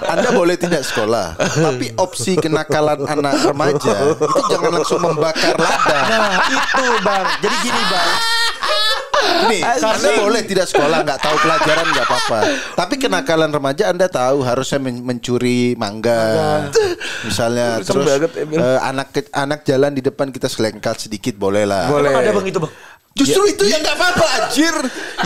Speaker 1: Anda boleh tidak sekolah, tapi opsi kenakalan anak remaja itu jangan langsung membakar ladang.
Speaker 3: Nah itu bang. Jadi gini bang.
Speaker 1: Nih, Anda boleh tidak sekolah, nggak tahu pelajaran nggak apa-apa. Tapi kenakalan remaja Anda tahu harusnya mencuri mangga, misalnya. Terus anak jalan di depan kita selengkat sedikit boleh lah.
Speaker 2: Boleh.
Speaker 3: Emang ada bang itu bang.
Speaker 1: Justru itu yang nggak apa-apa, anjir.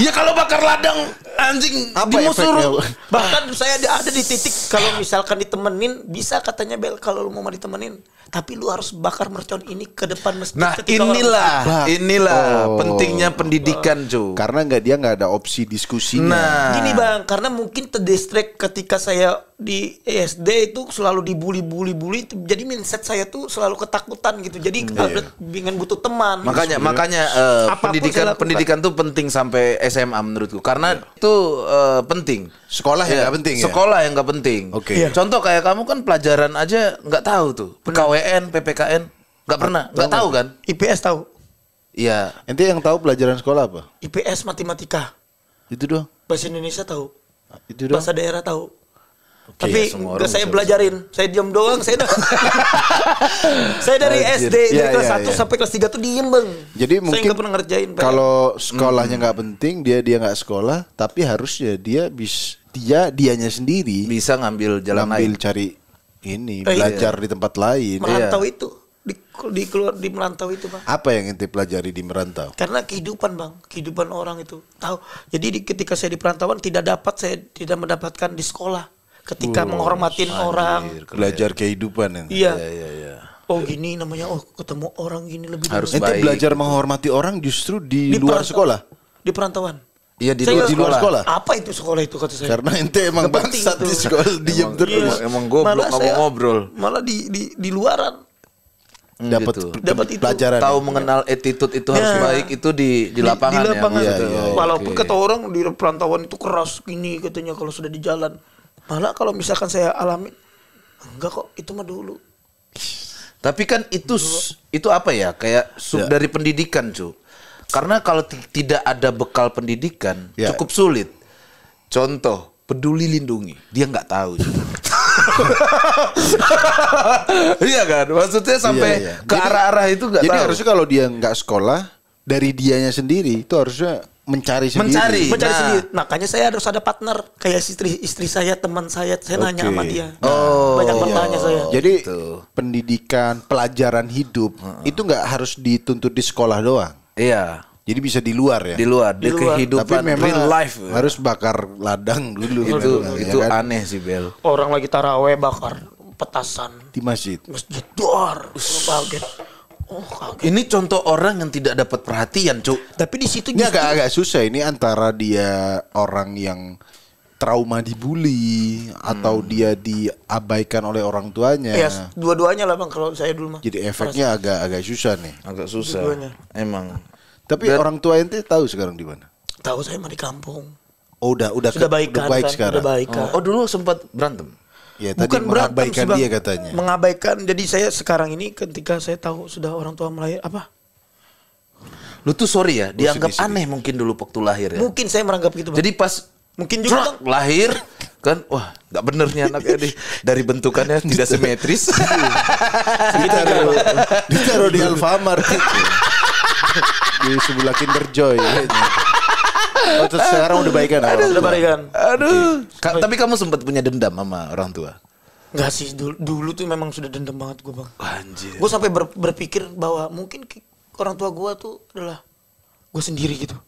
Speaker 2: Ya kalau bakar ladang anjing
Speaker 1: Apa
Speaker 2: dimusuh.
Speaker 1: efeknya?
Speaker 3: Bahkan saya ada di titik kalau misalkan ditemenin bisa katanya Bel kalau lu mau ditemenin, tapi lu harus bakar mercon ini ke depan masjid.
Speaker 2: Nah
Speaker 3: ketika orang-
Speaker 2: inilah
Speaker 1: Oh.
Speaker 2: pentingnya pendidikan Cu.
Speaker 1: Karena dia nggak ada opsi diskusinya.
Speaker 2: Nah
Speaker 3: Gini bang, karena mungkin terdistract ketika saya di SD itu selalu dibully, jadi mindset saya tuh selalu ketakutan gitu. Jadi ingin butuh teman.
Speaker 2: makanya
Speaker 3: Apapun
Speaker 2: pendidikan
Speaker 3: saya lakukan.
Speaker 2: pendidikan tuh penting sampai SMA menurutku karena itu penting.
Speaker 1: Sekolah yang
Speaker 2: Ya,
Speaker 1: nggak penting ya?
Speaker 2: Sekolah yang nggak penting.
Speaker 1: Oke.
Speaker 3: Iya.
Speaker 2: Contoh kayak kamu kan pelajaran aja nggak tahu tuh. PKWN, PPKN nggak pernah, nggak tahu kan?
Speaker 3: IPS tahu,
Speaker 2: Iya.
Speaker 1: Ente yang tahu pelajaran sekolah apa?
Speaker 3: IPS matematika.
Speaker 1: Itu doang.
Speaker 3: Bahasa Indonesia tahu.
Speaker 1: Itu doang.
Speaker 3: Bahasa daerah tahu.
Speaker 2: Oke,
Speaker 3: Tapi
Speaker 2: ya, semua
Speaker 3: nggak
Speaker 2: orang
Speaker 3: saya
Speaker 2: bisa
Speaker 3: belajarin. Saya diam doang. Saya dari
Speaker 2: Anjir.
Speaker 3: SD dari
Speaker 1: Iya,
Speaker 3: kelas
Speaker 1: iya,
Speaker 3: 1
Speaker 1: iya.
Speaker 3: sampai kelas 3 tuh diem bang.
Speaker 1: Jadi
Speaker 3: saya
Speaker 1: mungkin
Speaker 3: nggak pernah ngerjain. PR.
Speaker 1: kalau sekolahnya nggak penting, dia nggak sekolah, tapi harusnya dianya sendiri
Speaker 2: Bisa ngambil jalan
Speaker 1: ngambil
Speaker 2: lain.
Speaker 1: cari ini
Speaker 3: iya.
Speaker 1: belajar di tempat lain.
Speaker 3: merantau itu di merantau itu bang.
Speaker 1: Apa yang ente pelajari di merantau?
Speaker 3: Karena kehidupan bang, kehidupan orang itu tahu. Jadi ketika saya di perantauan saya tidak mendapatkan di sekolah. Ketika menghormatin orang,
Speaker 1: Belajar kehidupan ini.
Speaker 3: iya.
Speaker 2: Iya.
Speaker 3: Oh gini namanya, oh ketemu orang gini lebih
Speaker 2: Harus
Speaker 3: dulu.
Speaker 1: Ente
Speaker 2: baik.
Speaker 1: belajar menghormati orang justru di luar
Speaker 3: perantau-
Speaker 1: sekolah.
Speaker 3: Di perantauan.
Speaker 2: Iya di
Speaker 3: Saya
Speaker 2: luar
Speaker 3: nggak-
Speaker 2: sekolah.
Speaker 3: Apa itu sekolah itu kata saya?
Speaker 1: Karena ente emang
Speaker 3: Nggak penting
Speaker 1: bangsat
Speaker 3: itu.
Speaker 1: di sekolah diem terus.
Speaker 3: Iya.
Speaker 2: Emang goblok,
Speaker 3: Malah
Speaker 2: nggak mau
Speaker 3: saya-
Speaker 2: ngobrol.
Speaker 3: Malah di luaran
Speaker 1: Dapat
Speaker 2: Gitu.
Speaker 3: Dapat itu.
Speaker 1: pelajaran.
Speaker 2: Tahu mengenal attitude itu harus
Speaker 3: Nah.
Speaker 2: baik itu di lapangan,
Speaker 3: di lapangan.
Speaker 2: ya.
Speaker 1: Iya, iya,
Speaker 3: Walaupun
Speaker 2: Oke.
Speaker 3: kata orang di perantauan itu keras gini katanya kalau sudah di jalan. Malah kalau misalkan saya alami enggak kok, itu mah dulu.
Speaker 2: Tapi kan itu apa ya? Kayak
Speaker 1: Ya.
Speaker 2: dari pendidikan, cu. Karena kalau tidak ada bekal pendidikan
Speaker 1: Ya.
Speaker 2: cukup sulit. Contoh, peduli lindungi. Dia nggak tahu, cu. Iya kan? Maksudnya sampai
Speaker 1: Iya, iya.
Speaker 2: ke arah-arah itu nggak tahu.
Speaker 1: Jadi harusnya kalau dia nggak sekolah, dari dianya sendiri itu harusnya mencari sendiri.
Speaker 3: Mencari
Speaker 2: Nah.
Speaker 3: sendiri. Makanya saya harus ada partner kayak istri saya, teman saya nanya sama dia.
Speaker 2: Oh,
Speaker 3: Banyak bertanya saya.
Speaker 1: Jadi
Speaker 2: Gitu.
Speaker 1: pendidikan, pelajaran hidup itu nggak harus dituntut di sekolah doang.
Speaker 2: Iya,
Speaker 1: Jadi bisa di luar ya.
Speaker 2: di luar, di
Speaker 3: luar.
Speaker 2: kehidupan
Speaker 1: Tapi memang
Speaker 2: real life.
Speaker 1: harus bakar ladang dulu.
Speaker 2: itu
Speaker 1: ya kan?
Speaker 2: aneh sih, Bel.
Speaker 3: Orang lagi taraweh bakar petasan
Speaker 1: Di masjid.
Speaker 3: masjid doar. Kaget. Oh kaget.
Speaker 2: Ini contoh orang yang tidak dapat perhatian, Cuk.
Speaker 3: Tapi di situ
Speaker 1: Ini
Speaker 3: justru
Speaker 1: agak susah ini antara dia orang yang trauma dibully atau dia diabaikan oleh orang tuanya.
Speaker 3: ya dua-duanya lah bang kalau saya dulu mah.
Speaker 1: Jadi efeknya agak susah nih.
Speaker 2: Agak susah.
Speaker 3: Dua-duanya.
Speaker 2: Emang.
Speaker 1: Tapi orang tua ente tahu sekarang di mana?
Speaker 3: Tahu saya mah di kampung.
Speaker 1: Oh udah
Speaker 3: Sudah baikan
Speaker 1: baik
Speaker 3: kan,
Speaker 1: sekarang.
Speaker 3: Sudah baikan.
Speaker 2: Oh, dulu sempat berantem.
Speaker 1: Ya tadi
Speaker 3: Bukan berantem
Speaker 1: mengabaikan
Speaker 3: sih, Bang.
Speaker 1: dia katanya.
Speaker 3: Mengabaikan. Jadi saya sekarang ini ketika saya tahu sudah orang tua melahir apa?
Speaker 2: Lu tuh sorry ya, dianggap
Speaker 1: sedih.
Speaker 2: aneh mungkin dulu waktu lahir ya.
Speaker 3: Mungkin saya meranggap gitu bang.
Speaker 2: Jadi pas
Speaker 3: Mungkin juga,
Speaker 2: Crak, lahir kan, wah nggak bener nih anaknya nih. Dari bentukannya tidak simetris.
Speaker 1: Ditaruh di Alfamart gitu. Di sebelah Kinder Joy. Oh, terus sekarang udah baikan sama orang
Speaker 3: Sudah
Speaker 1: tua?
Speaker 3: baikan.
Speaker 2: Aduh. Tapi kamu sempat punya dendam sama orang tua?
Speaker 3: Enggak sih dulu tuh memang sudah dendam banget gue bang.
Speaker 2: Anjir.
Speaker 3: Gue sampai berpikir bahwa mungkin orang tua gue tuh adalah gue sendiri gitu.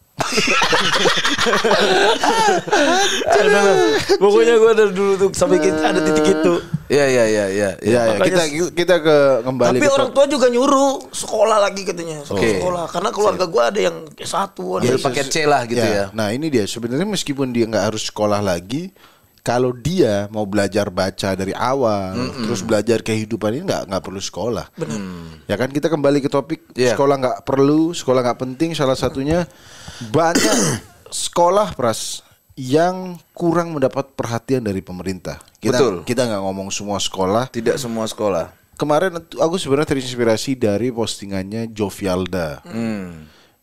Speaker 3: Pokoknya gue dari dulu tuh sampai ada titik itu.
Speaker 2: Iya.
Speaker 1: Ya, ya,
Speaker 3: Makanya-
Speaker 1: kita kembali
Speaker 3: Tapi
Speaker 1: ke
Speaker 3: orang tua juga nyuruh sekolah lagi katanya.
Speaker 2: Oke.
Speaker 3: Sekolah karena keluarga gue ada yang S1 ada
Speaker 2: Dia
Speaker 3: yang
Speaker 2: pakai C lah gitu ya.
Speaker 1: Nah ini dia sebenarnya meskipun dia nggak harus sekolah lagi, kalau dia mau belajar baca dari awal, terus belajar kehidupan ini nggak perlu sekolah. Ya kan kita kembali ke topik
Speaker 2: Iya.
Speaker 1: sekolah nggak perlu, sekolah nggak penting. Salah satunya banyak sekolah pras yang kurang mendapat perhatian dari pemerintah.
Speaker 2: Betul.
Speaker 1: Kita nggak ngomong semua sekolah.
Speaker 2: Tidak semua sekolah.
Speaker 1: Kemarin aku sebenarnya terinspirasi dari postingannya Jovialda.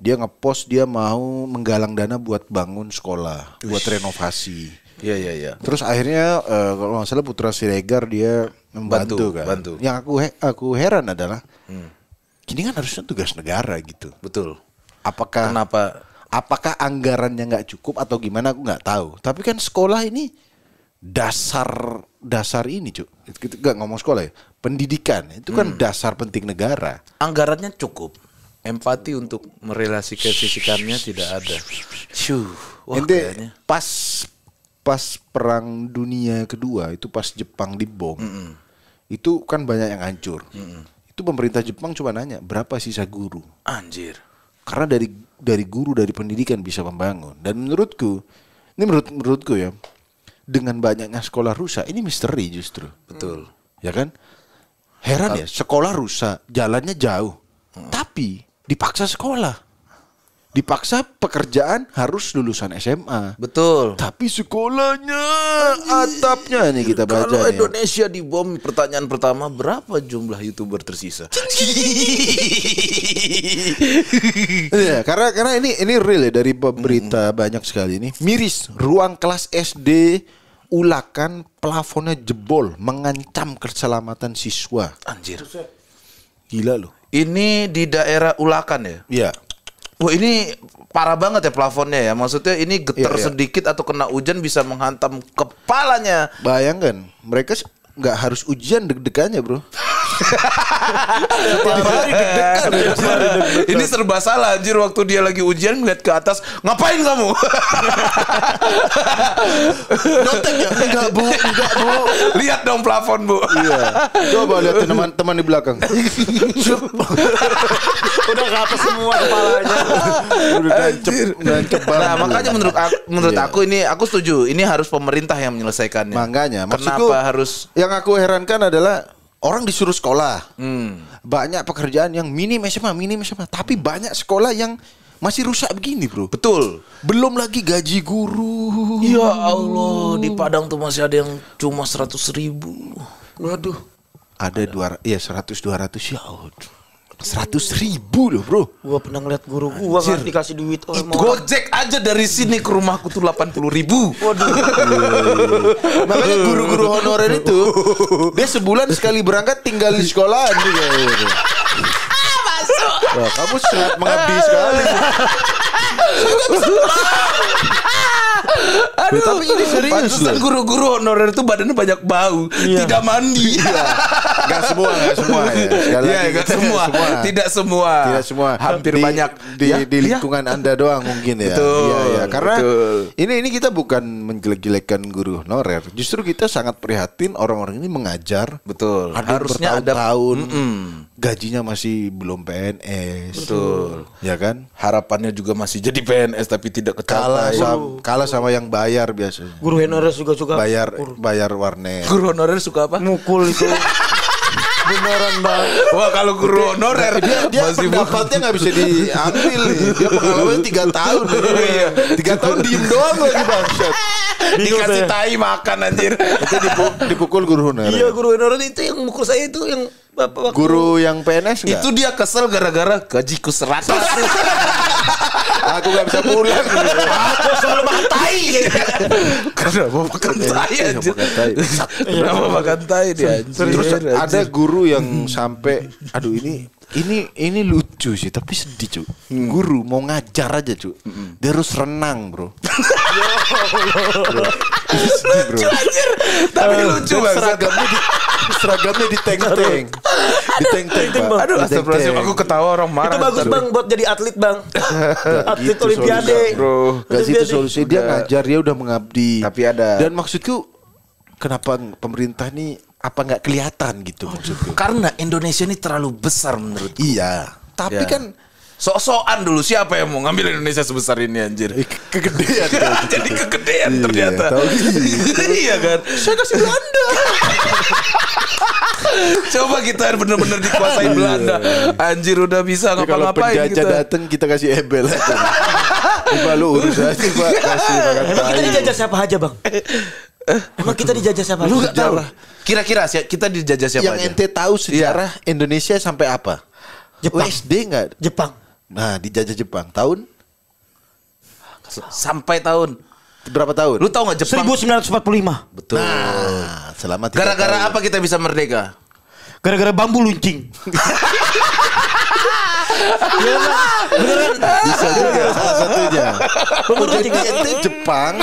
Speaker 1: Dia ngepost dia mau menggalang dana buat bangun sekolah, buat renovasi.
Speaker 2: Iya.
Speaker 1: Terus akhirnya kalau nggak salah Putra Siregar dia membantu kan.
Speaker 2: bantu.
Speaker 1: Yang aku heran adalah, ini kan harusnya tugas negara gitu.
Speaker 2: Betul.
Speaker 1: Apakah apakah anggarannya nggak cukup atau gimana aku nggak tahu. Tapi kan sekolah ini dasar ini Cuk. Kita nggak ngomong sekolah ya. Pendidikan itu kan dasar penting negara.
Speaker 2: Anggarannya cukup. Empati untuk merelasikannya tidak ada. Wah,
Speaker 1: Ente
Speaker 2: kayaknya.
Speaker 1: pas perang dunia kedua itu pas Jepang dibom. Itu kan banyak yang hancur. Itu pemerintah Jepang cuma nanya berapa sisa guru.
Speaker 2: Anjir.
Speaker 1: Karena dari guru dari pendidikan bisa membangun. Dan menurutku ya, dengan banyaknya sekolah rusak ini misteri justru.
Speaker 2: Betul.
Speaker 1: Ya kan? Heran ya, sekolah rusak, jalannya jauh. Tapi dipaksa sekolah. Dipaksa pekerjaan harus lulusan SMA.
Speaker 2: Betul.
Speaker 1: Tapi sekolahnya, atapnya nih kita baca
Speaker 2: Kalau
Speaker 1: nih.
Speaker 2: Indonesia dibom, pertanyaan pertama, berapa jumlah YouTuber tersisa?
Speaker 1: Iya, karena ini real ya dari berita banyak sekali ini. Miris, ruang kelas SD Ulakan plafonnya jebol mengancam keselamatan siswa.
Speaker 2: Anjir.
Speaker 1: Gila loh.
Speaker 2: Ini di daerah Ulakan ya?
Speaker 1: Iya.
Speaker 2: Wah, ini parah banget ya plafonnya ya. Maksudnya ini getar
Speaker 1: Iya.
Speaker 2: sedikit atau kena hujan bisa menghantam kepalanya.
Speaker 1: Bayangkan, mereka nggak harus ujian deg-degannya bro. Setiap hari deg-degan.
Speaker 2: Ini serba salah anjir, waktu dia lagi ujian ngeliat ke atas, ngapain kamu?
Speaker 1: Nyontek ya? Enggak bu.
Speaker 2: Lihat dong plafon, Bu.
Speaker 1: Iya. Coba lihat teman-teman di belakang.
Speaker 3: Udah kapes semua kepalanya.
Speaker 1: Udah nancep banget.
Speaker 2: Nah, makanya menurut
Speaker 1: Iya.
Speaker 2: aku ini aku setuju. Ini harus pemerintah yang menyelesaikannya.
Speaker 1: Makanya, maksudku,
Speaker 2: kenapa harus
Speaker 1: yang aku herankan adalah orang disuruh sekolah. Banyak pekerjaan yang minim SMA. Tapi banyak sekolah yang masih rusak begini bro.
Speaker 2: betul?
Speaker 1: Belum lagi gaji guru.
Speaker 2: Ya Allah, di Padang tuh masih ada yang cuma 100.000.
Speaker 3: Waduh.
Speaker 1: Ada 100-200 ya Allah. 100.000 loh bro.
Speaker 3: Gua pernah ngeliat guru gua nggak dikasih duit orang.
Speaker 2: Gojek aja dari sini ke rumahku tuh 80.000.
Speaker 3: Waduh.
Speaker 1: Makanya guru-guru honorer itu dia sebulan sekali berangkat tinggal di sekolahan juga. Masuk. Wah, kamu sangat mengabdi sekali.
Speaker 2: Aduh,
Speaker 1: tapi ini serius
Speaker 2: pantesan
Speaker 1: loh.
Speaker 2: guru-guru honorer tuh badannya banyak bau, tidak mandi.
Speaker 1: Gak semua ya. Sekali
Speaker 2: Iya,
Speaker 1: lagi,
Speaker 2: nggak semua. Tidak semua.
Speaker 1: Tidak semua.
Speaker 2: Hampir
Speaker 1: Di-
Speaker 2: banyak.
Speaker 1: di,
Speaker 2: Ya,
Speaker 1: di
Speaker 2: ya.
Speaker 1: lingkungan Anda doang mungkin ya.
Speaker 2: Betul,
Speaker 1: Iya, iya. Karena
Speaker 2: betul.
Speaker 1: ini kita bukan menjelek-jelekan guru honorer. Justru kita sangat prihatin orang-orang ini mengajar.
Speaker 2: Betul.
Speaker 1: Ada
Speaker 2: Harusnya ada
Speaker 1: bertahun-tahun, gajinya masih belum PNS.
Speaker 2: Betul.
Speaker 1: Ya kan?
Speaker 2: Harapannya juga masih jadi PNS tapi tidak
Speaker 1: Kalah
Speaker 2: kecapai.
Speaker 1: kalah sama yang bayar biasanya.
Speaker 3: Guru honorer juga suka
Speaker 1: Bayar warnet.
Speaker 2: Guru honorer suka apa?
Speaker 3: mukul itu. Beneran bang.
Speaker 2: Wah, kalau guru honorer
Speaker 1: Dia
Speaker 2: masih
Speaker 1: pendapatnya nggak bisa diambil nih. Dia pengalaman 3 tahun.
Speaker 2: Iya.
Speaker 1: 3 tahun diem doang lagi bangsat.
Speaker 2: dikasih tai makan anjir.
Speaker 1: Itu dipukul guru honorer.
Speaker 3: Iya guru honorer itu yang mukul saya itu yang bapak waktu
Speaker 1: Guru yang PNS enggak?
Speaker 2: Itu dia kesel gara-gara gajiku 100.
Speaker 1: Aku nggak bisa pulang.
Speaker 3: aku selalu makan tai.
Speaker 2: Kenapa makan tai anjir?
Speaker 1: makan tai.
Speaker 2: Kenapa makan tai dia anjir?
Speaker 1: Terus ada guru yang sampai aduh ini lucu sih tapi sedih cu. Guru mau ngajar aja cu. Dia harus renang bro.
Speaker 2: Lucu anjir. Tapi lucu banget.
Speaker 1: Seragamnya di teng-teng. Di teng-teng Pak.
Speaker 2: Aduh,
Speaker 1: Di
Speaker 2: astagfirullahaladzim,
Speaker 1: teng-teng.
Speaker 2: aku ketawa orang marah.
Speaker 3: itu bagus
Speaker 2: ntar.
Speaker 3: bang buat jadi atlet bang. Atlet
Speaker 1: Gitu
Speaker 3: olimpiade.
Speaker 1: solusi,
Speaker 2: bro.
Speaker 1: Gak sih itu
Speaker 3: Olimpiade.
Speaker 1: solusi. Dia ngajar, dia udah mengabdi.
Speaker 2: Tapi ada.
Speaker 1: Dan maksudku kenapa pemerintah nih apa nggak kelihatan gitu maksudku?
Speaker 2: Karena Indonesia ini terlalu besar menurut.
Speaker 1: Iya. Tapi
Speaker 2: Ya.
Speaker 1: kan
Speaker 2: Sok-sokan dulu siapa yang mau ngambil Indonesia sebesar ini anjir.
Speaker 1: kegedean.
Speaker 2: Jadi kegedean
Speaker 1: Iya,
Speaker 2: ternyata.
Speaker 1: tahu gitu.
Speaker 2: Iya kan.
Speaker 1: Saya kasih Belanda.
Speaker 2: Coba kita bener-bener dikuasai Belanda. Anjir udah bisa
Speaker 1: Jadi kalau
Speaker 2: ngapa-ngapain
Speaker 1: penjajah
Speaker 2: kita.
Speaker 1: datang kita kasih ebel aja. Coba lu urus aja Pak, kasih makan
Speaker 3: Emang kita
Speaker 1: tai.
Speaker 3: dijajah siapa aja bang? Emang kita dijajah siapa
Speaker 2: Lu
Speaker 3: aja?
Speaker 2: gak tahu. Kira-kira kita dijajah siapa
Speaker 1: Yang
Speaker 2: aja?
Speaker 1: ente tahu sejarah Indonesia sampai apa?
Speaker 3: Jepang.
Speaker 1: SD enggak?
Speaker 3: Jepang.
Speaker 1: Nah, dijajah Jepang tahun
Speaker 2: Sampai tahun.
Speaker 1: berapa tahun?
Speaker 2: Lu tahu nggak Jepang?
Speaker 3: 1945.
Speaker 2: Betul.
Speaker 1: Nah, selama 3
Speaker 2: Gara-gara
Speaker 1: tahun.
Speaker 2: apa kita bisa merdeka?
Speaker 3: Gara-gara bambu luncing.
Speaker 1: Bisa juga salah satunya. Oh, jadi ente Jepang,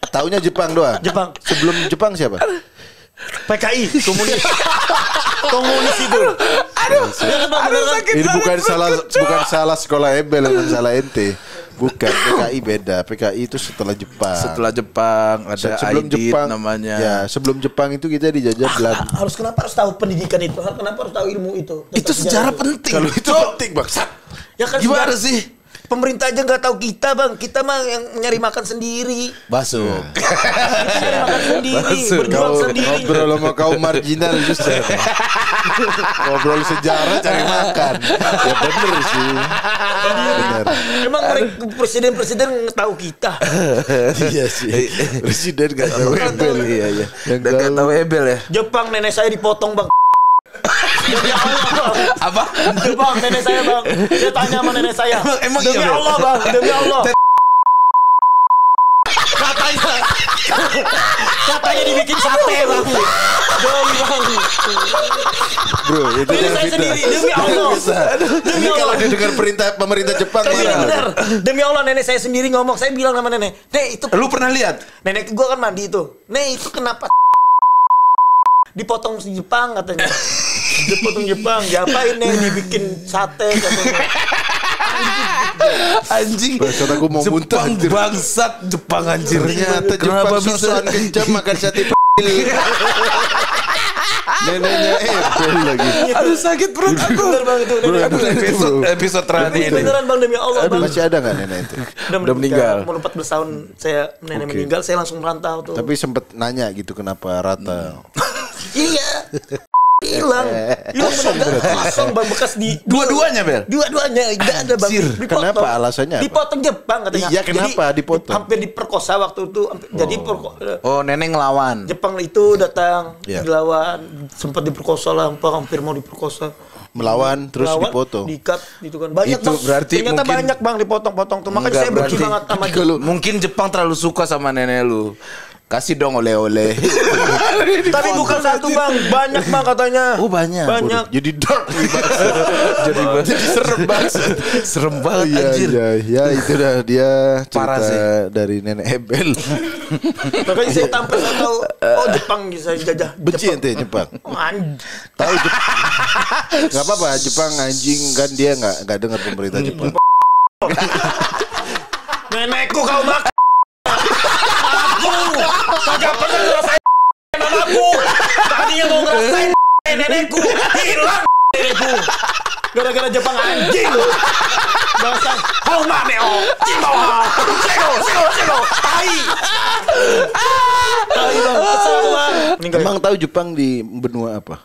Speaker 1: taunya Jepang doang.
Speaker 3: Jepang.
Speaker 1: Sebelum Jepang siapa?
Speaker 3: PKI komunis. Komunis itu.
Speaker 2: Aduh sakit
Speaker 1: Ini
Speaker 2: banget,
Speaker 1: bukan salah sekolah Ebel, bukan salah ente. Bukan, PKI beda. PKI itu setelah Jepang.
Speaker 2: Setelah Jepang ada
Speaker 1: sebelum
Speaker 2: Aidit
Speaker 1: Jepang
Speaker 2: namanya.
Speaker 1: Ya, sebelum Jepang itu kita dijajah Belanda.
Speaker 3: Kenapa harus tahu pendidikan itu? Kenapa harus tahu ilmu itu?
Speaker 2: Itu sejarah penting.
Speaker 1: Kalau itu
Speaker 2: Cok.
Speaker 1: penting, Bangsat.
Speaker 3: Ya kan
Speaker 2: Gimana
Speaker 3: sejarah-
Speaker 2: sih?
Speaker 3: pemerintah aja nggak tahu kita bang. Kita mah yang nyari makan sendiri.
Speaker 2: Masuk.
Speaker 3: Nyari makan sendiri, berjuang sendiri.
Speaker 1: Ngobrol sama kaum marginal justru. Ngobrol sejarah cari makan. Ya bener sih. Bener.
Speaker 3: Emang mereka presiden tahu kita.
Speaker 1: Iya sih. Presiden gak tahu Ebel. Iya.
Speaker 2: Gak tahu Ebel ya.
Speaker 3: Jepang nenek saya dipotong bang. Demi Allah bang.
Speaker 2: Apa?
Speaker 3: Jepang nenek saya bang. Saya tanya sama nenek saya.
Speaker 2: Emang
Speaker 3: demi
Speaker 2: iya,
Speaker 3: Allah bang. Demi Allah. Katanya dibikin sate bang. Demi bang.
Speaker 1: Bro, itu
Speaker 3: Nenek
Speaker 1: yang
Speaker 3: saya
Speaker 1: fitnah.
Speaker 3: sendiri. Demi Allah.
Speaker 1: Ini
Speaker 3: Demi
Speaker 1: kalau
Speaker 3: Allah.
Speaker 1: didengar perintah pemerintah Jepang
Speaker 3: Iya
Speaker 1: marah.
Speaker 3: benar. Demi Allah nenek saya sendiri ngomong. Saya bilang sama nenek. Nek itu.
Speaker 2: Lu pernah lihat?
Speaker 3: Nenek gua kan mandi itu. Nek itu kenapa dipotong di Jepang katanya. Dipotong Jepang. Diapain nih? Dibikin sate katanya.
Speaker 2: Anjing.
Speaker 1: Bangsat aku mau muntah,
Speaker 2: Jepang
Speaker 1: anjir.
Speaker 2: bangsat Jepang anjir.
Speaker 1: Ternyata
Speaker 2: Kenapa
Speaker 1: Jepang sosokan kejam makan sate neneknya Ebel lagi.
Speaker 2: Aduh sakit perut aku.
Speaker 3: Bener bang itu. Nenek.
Speaker 1: Bener itu, bro.
Speaker 2: Episode terakhir ini.
Speaker 3: Beneran bang demi Allah bang.
Speaker 1: Masih ada nggak nenek itu?
Speaker 2: Udah meninggal.
Speaker 3: Mau 14 tahun saya nenek
Speaker 1: Oke.
Speaker 3: meninggal. Saya langsung merantau tuh.
Speaker 1: Tapi sempet nanya gitu kenapa rata.
Speaker 3: Iya. Hilang bener. Kosong bang bekas di
Speaker 2: Dua-duanya, Bel.
Speaker 3: Dua-duanya nggak ada bang.
Speaker 2: Anjir.
Speaker 3: Dipotong.
Speaker 1: Kenapa? Alasannya apa?
Speaker 3: Dipotong Jepang katanya.
Speaker 1: Iya, kenapa
Speaker 3: Jadi,
Speaker 1: dipotong?
Speaker 3: Hampir diperkosa waktu itu. Jadi
Speaker 2: Oh, nenek ngelawan.
Speaker 3: Jepang itu datang
Speaker 1: Iya.
Speaker 3: dilawan, sempat diperkosa lah, hampir mau diperkosa.
Speaker 1: Melawan terus
Speaker 3: Lawan,
Speaker 1: dipotong.
Speaker 3: Dikat gitu kan. Banyak
Speaker 2: Itu
Speaker 3: bang.
Speaker 2: berarti
Speaker 3: Ternyata
Speaker 2: mungkin-
Speaker 3: banyak bang dipotong-potong tuh. Makanya
Speaker 2: Enggak,
Speaker 3: saya benci
Speaker 2: berarti-
Speaker 3: banget sama
Speaker 1: Kalau
Speaker 2: Mungkin Jepang terlalu suka sama nenek lu. Kasih dong oleh-oleh.
Speaker 3: Tapi bukan satu bang, banyak bang katanya.
Speaker 2: Oh, banyak.
Speaker 3: Banyak.
Speaker 1: Jadi dark nih, Bang.
Speaker 2: Jadi serem banget. Serem banget
Speaker 1: Iya,
Speaker 2: anjir.
Speaker 1: ya itu dah dia
Speaker 2: Parah
Speaker 1: cerita
Speaker 2: sih.
Speaker 1: dari nenek Ebel.
Speaker 3: Makanya saya tampil saya tahu. Oh Jepang bisa jajah.
Speaker 1: Benci ente Jepang. Tahu Jepang. Enggak apa-apa, Jepang anjing kan dia enggak dengar pemerintah Jepang.
Speaker 3: Nenekku kau makan. Aku kagak pernah ngerasain mamaku. Tadinya mau ngerasain nenekku hilang nenekku. Gara-gara Jepang anjing. Bahasa Homaneo, Cimawa, Sego, tai. Tai bang, kesel bang. Meninggal
Speaker 1: Emang tahu Jepang di benua apa?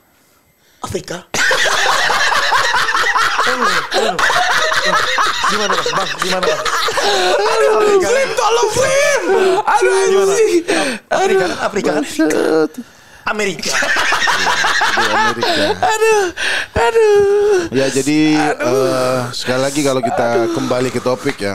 Speaker 3: Afrika. Gimana bang? Gimana bang?
Speaker 2: Flip, tolong Flip. Aduh anjing.
Speaker 3: Afrika kan? Amerika.
Speaker 1: Di Amerika.
Speaker 2: Aduh.
Speaker 1: Ya jadi sekali lagi kalau kita kembali ke topik ya.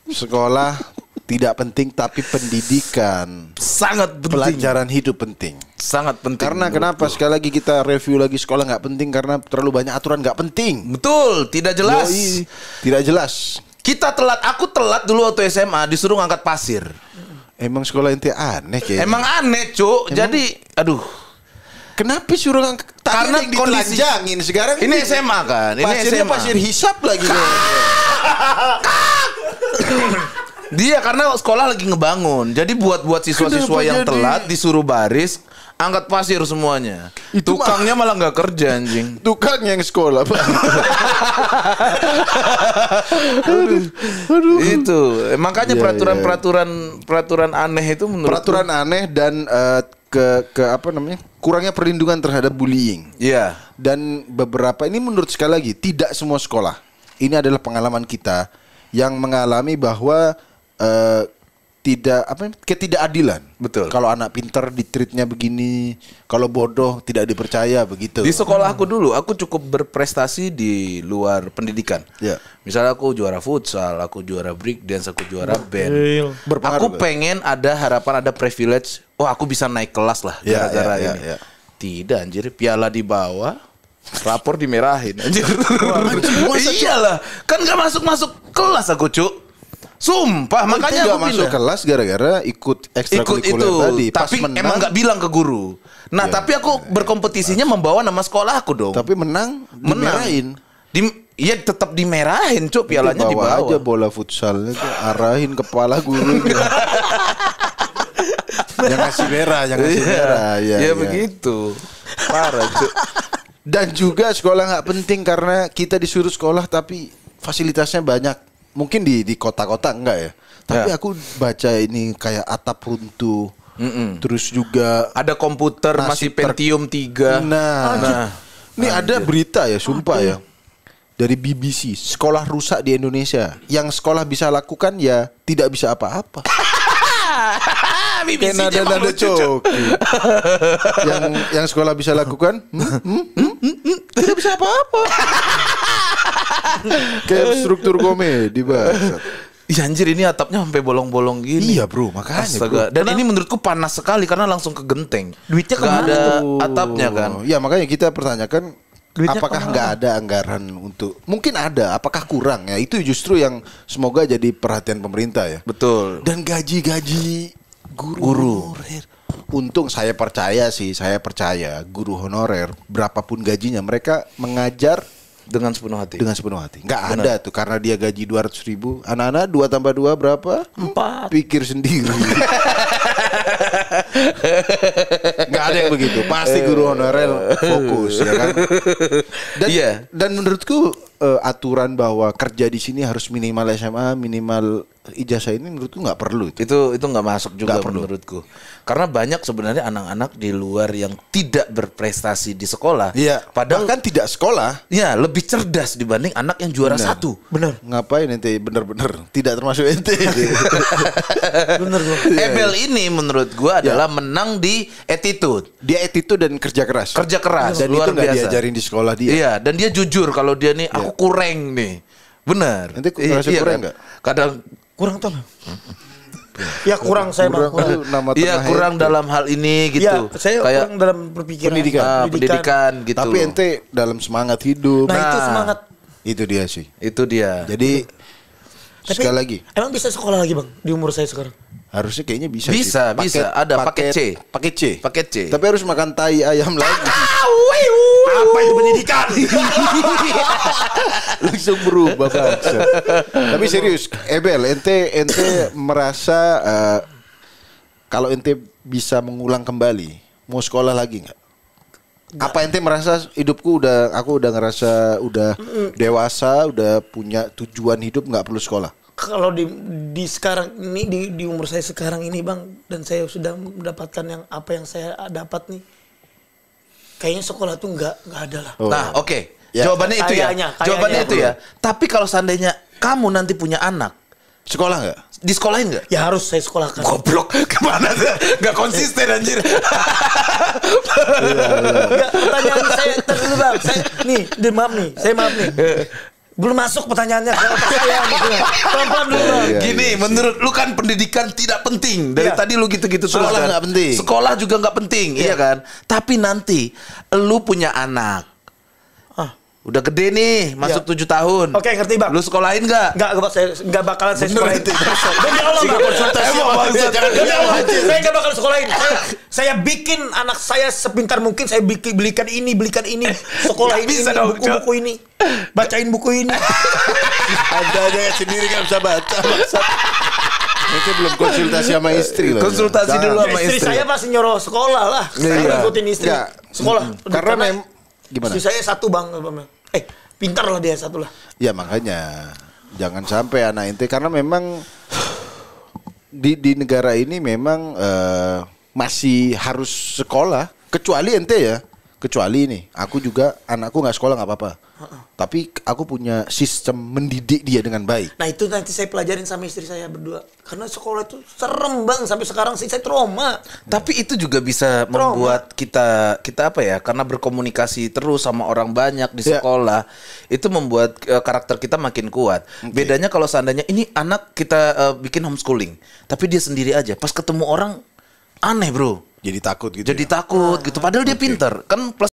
Speaker 1: Sekolah tidak penting tapi pendidikan,
Speaker 2: Sangat penting.
Speaker 1: pelajaran hidup penting.
Speaker 2: Sangat penting.
Speaker 1: Karena kenapa sekali lagi kita review lagi sekolah nggak penting karena terlalu banyak aturan nggak penting.
Speaker 2: Betul, tidak jelas.
Speaker 1: Yoi, tidak jelas.
Speaker 2: Kita telat, aku telat dulu waktu SMA disuruh ngangkat pasir.
Speaker 1: Emang sekolah ente aneh kayaknya.
Speaker 2: Emang aneh, Cuk. Jadi, aduh.
Speaker 1: Kenapa suruh ngangkat?
Speaker 2: Karena
Speaker 1: Tadi yang
Speaker 2: kondisi-
Speaker 1: ditelanjangin sekarang
Speaker 2: Ini SMA kan? Ini
Speaker 1: pasirnya
Speaker 2: SMA.
Speaker 1: pasir hisap lagi.
Speaker 2: Dia karena sekolah lagi ngebangun. Jadi buat siswa-siswa
Speaker 1: Kenapa
Speaker 2: yang
Speaker 1: jadi?
Speaker 2: telat disuruh baris, angkat pasir semuanya.
Speaker 1: Itu
Speaker 2: Tukangnya malah nggak kerja anjing.
Speaker 1: Tukang yang sekolah, Pak.
Speaker 2: Itu. Makanya
Speaker 1: Iya,
Speaker 2: peraturan aneh itu menurut
Speaker 1: Peraturan aneh dan ke apa namanya? Kurangnya perlindungan terhadap bullying.
Speaker 2: Iya.
Speaker 1: Dan beberapa ini menurut sekali lagi tidak semua sekolah. Ini adalah pengalaman kita yang mengalami bahwa ketidakadilan.
Speaker 2: Betul.
Speaker 1: Kalau anak pintar ditreatnya begini, kalau bodoh tidak dipercaya begitu.
Speaker 2: Di sekolah aku dulu, aku cukup berprestasi di luar pendidikan.
Speaker 1: Ya.
Speaker 2: Misalnya aku juara futsal, aku juara break dance, aku juara band.
Speaker 1: Berpengaruh,
Speaker 2: Aku
Speaker 1: Bang.
Speaker 2: pengen ada harapan, ada privilege. Oh, aku bisa naik kelas lah
Speaker 1: Ya,
Speaker 2: gara-gara
Speaker 1: ya,
Speaker 2: ini.
Speaker 1: ya.
Speaker 2: Tidak anjir, piala dibawa, rapor dimerahin anjir.
Speaker 1: masa, Cuk?
Speaker 2: Iyalah, kan gak masuk-masuk kelas aku, Cuk. Sumpah, makanya
Speaker 1: nggak
Speaker 2: aku
Speaker 1: masuk
Speaker 2: pindah.
Speaker 1: kelas gara-gara ikut
Speaker 2: Ikut
Speaker 1: ekstrakurikuler
Speaker 2: itu,
Speaker 1: tadi. Pas
Speaker 2: tapi
Speaker 1: menang,
Speaker 2: emang nggak bilang ke guru. Nah,
Speaker 1: Ya.
Speaker 2: tapi aku berkompetisinya membawa nama sekolah aku dong.
Speaker 1: tapi menang dimerahin.
Speaker 2: Iya tetap dimerahin, Cuk, pialanya
Speaker 1: Bawa
Speaker 2: dibawa.
Speaker 1: aja bola futsalnya tuh arahin kepala guru. Yang ngasih merah, yang ngasih merah. Ya,
Speaker 2: Ya begitu. Parah, Cuk.
Speaker 1: Dan juga sekolah nggak penting karena kita disuruh sekolah tapi fasilitasnya banyak. mungkin di kota-kota enggak ya. Tapi aku baca ini kayak atap runtuh. Terus juga
Speaker 2: ada komputer masih Pentium 3.
Speaker 1: Nah. Ini ada berita ya, sumpah ya. Dari BBC, sekolah rusak di Indonesia. Yang sekolah bisa lakukan ya tidak bisa apa-apa.
Speaker 2: BBC
Speaker 1: nada coki. yang sekolah bisa lakukan tidak bisa apa-apa. Kayak struktur komedi bangsat.
Speaker 2: Iya anjir, ini atapnya sampai bolong-bolong gini.
Speaker 1: Iya bro, makanya
Speaker 2: Astaga. Dan ini menurutku panas sekali karena langsung ke genteng.
Speaker 3: Duitnya
Speaker 2: nggak ada atapnya kan.
Speaker 1: Ya makanya kita pertanyakan
Speaker 3: Duitnya
Speaker 1: apakah
Speaker 3: kemana?
Speaker 1: nggak ada anggaran untuk, mungkin ada, apakah kurang ya? Itu justru yang semoga jadi perhatian pemerintah ya.
Speaker 2: Betul.
Speaker 1: Dan gaji guru honorer. Untung saya percaya guru honorer berapapun gajinya mereka mengajar
Speaker 2: Dengan sepenuh hati.
Speaker 1: Nggak ada tuh karena dia gaji 200.000. Anak-anak 2 tambah 2 berapa?
Speaker 3: 4.
Speaker 1: Pikir sendiri. Nggak ada yang begitu. Pasti guru honorer fokus ya kan. Dan menurutku aturan bahwa kerja di sini harus minimal SMA, minimal ijazah ini menurutku nggak perlu.
Speaker 2: Itu nggak masuk juga
Speaker 1: Nggak perlu.
Speaker 2: menurutku. Karena banyak sebenarnya anak-anak di luar yang tidak berprestasi di sekolah.
Speaker 1: Iya.
Speaker 2: Padahal
Speaker 1: Bahkan tidak sekolah.
Speaker 2: ya lebih cerdas dibanding anak yang juara
Speaker 1: Benar.
Speaker 2: 1.
Speaker 3: Bener.
Speaker 1: Ngapain ente bener-bener tidak termasuk ente.
Speaker 3: Bener bro.
Speaker 2: Ebel ini menurut gua adalah menang di attitude.
Speaker 1: Dia attitude dan kerja keras.
Speaker 2: Kerja keras,
Speaker 1: Dan
Speaker 2: luar
Speaker 1: itu nggak
Speaker 2: biasa.
Speaker 1: diajarin di sekolah dia.
Speaker 2: Iya, dan dia jujur kalau dia nih aku kurang nih. Benar.
Speaker 1: Ente ngerasa kurang
Speaker 2: kan?
Speaker 1: nggak?
Speaker 2: Kadang
Speaker 3: Kurang tahu. Ya kurang saya mah.
Speaker 1: Kurang tuh nama
Speaker 2: iya
Speaker 1: tengah
Speaker 2: kurang
Speaker 1: ente.
Speaker 2: dalam hal ini
Speaker 3: Ya,
Speaker 2: gitu.
Speaker 3: saya
Speaker 2: Kayak
Speaker 3: kurang dalam berpikiran.
Speaker 2: pendidikan gitu.
Speaker 1: Tapi ente dalam semangat hidup.
Speaker 3: Nah, itu
Speaker 2: Nah.
Speaker 3: semangat.
Speaker 1: Itu dia sih.
Speaker 2: Itu dia.
Speaker 1: Jadi
Speaker 3: Tapi
Speaker 1: sekali lagi
Speaker 3: emang bisa sekolah lagi bang di umur saya sekarang?
Speaker 1: harusnya kayaknya bisa.
Speaker 2: Bisa,
Speaker 1: sih.
Speaker 2: bisa. Ada paket C.
Speaker 1: Paket C.
Speaker 2: Paket C.
Speaker 1: Tapi harus makan tai ayam lagi.
Speaker 3: Apa itu pendidikan?
Speaker 1: Langsung berubah bangsa. Tapi serius, Ebel, ente merasa kalau ente bisa mengulang kembali, mau sekolah lagi nggak? Apa ente merasa aku udah ngerasa udah dewasa, udah punya tujuan hidup, nggak perlu sekolah?
Speaker 3: Kalau di sekarang ini di umur saya sekarang ini bang, dan saya sudah mendapatkan apa yang saya dapat nih, kayaknya sekolah tuh nggak ada lah.
Speaker 1: Oh.
Speaker 2: Nah, oke.
Speaker 1: Ya.
Speaker 2: Jawabannya itu ya.
Speaker 3: Kayaknya.
Speaker 2: Jawabannya itu ya. Tapi kalau seandainya kamu nanti punya anak,
Speaker 1: Sekolah nggak?
Speaker 2: disekolahin nggak?
Speaker 3: Ya harus saya sekolahkan.
Speaker 2: Goblok, kemana tuh? Gak konsisten anjir.
Speaker 3: Enggak, pertanyaan saya dulu bang. Maaf nih. Belum masuk pertanyaannya ke otak saya. Pelan-pelan dulu bang.
Speaker 1: Iya,
Speaker 2: Gini, menurut lu kan pendidikan tidak penting. Dari
Speaker 3: Iya.
Speaker 2: tadi lu gitu-gitu terus
Speaker 1: Sekolah
Speaker 2: kan.
Speaker 1: nggak penting.
Speaker 2: Sekolah juga nggak penting, iya kan? Tapi nanti lu punya anak.
Speaker 3: Ah.
Speaker 2: Udah gede nih, masuk 7 tahun.
Speaker 3: Oke, ngerti, Bang.
Speaker 2: Lu sekolahin nggak?
Speaker 3: Enggak bakalan saya
Speaker 1: Bener
Speaker 3: sekolahin.
Speaker 1: itu.
Speaker 3: Demi Allah,
Speaker 1: Jika
Speaker 3: Bang.
Speaker 1: konsultasi
Speaker 2: Emang
Speaker 1: sama
Speaker 2: bangsa,
Speaker 1: dia, jangan
Speaker 3: Demi
Speaker 1: jauh
Speaker 3: Allah,
Speaker 1: aja.
Speaker 3: saya enggak bakal sekolahin. Saya bikin anak saya sepintar mungkin, saya belikan ini, sekolah
Speaker 2: Nggak
Speaker 3: ini,
Speaker 2: bisa dong,
Speaker 3: buku-buku ini. Bacain buku ini.
Speaker 1: Anda aja sendiri nggak bisa baca. Mungkin belum konsultasi sama istri loh.
Speaker 2: Konsultasi dulu sama
Speaker 3: Istri
Speaker 2: istri.
Speaker 3: saya pasti nyuruh sekolah lah. Saya
Speaker 1: Iya.
Speaker 3: ngikutin istri.
Speaker 1: Nggak.
Speaker 3: Sekolah.
Speaker 1: Karena gimana?
Speaker 3: Istri saya satu bang. Pintar lah dia satu lah.
Speaker 1: Ya makanya jangan sampai anak ente, karena memang di negara ini memang masih harus sekolah, kecuali ente ya. Kecuali ini, aku juga anakku nggak sekolah nggak apa-apa. Tapi aku punya sistem mendidik dia dengan baik.
Speaker 3: Nah itu nanti saya pelajarin sama istri saya berdua. Karena sekolah itu serem bang. Sampai sekarang sih saya trauma.
Speaker 2: Tapi itu juga bisa membuat kita apa ya? Karena berkomunikasi terus sama orang banyak di
Speaker 1: Ya.
Speaker 2: sekolah, itu membuat karakter kita makin kuat. Bedanya kalau seandainya ini anak kita bikin homeschooling, tapi dia sendiri aja. Pas ketemu orang aneh, bro.
Speaker 1: Jadi takut gitu.
Speaker 2: Jadi
Speaker 1: ya?
Speaker 2: takut gitu. Padahal dia pinter. Kan plus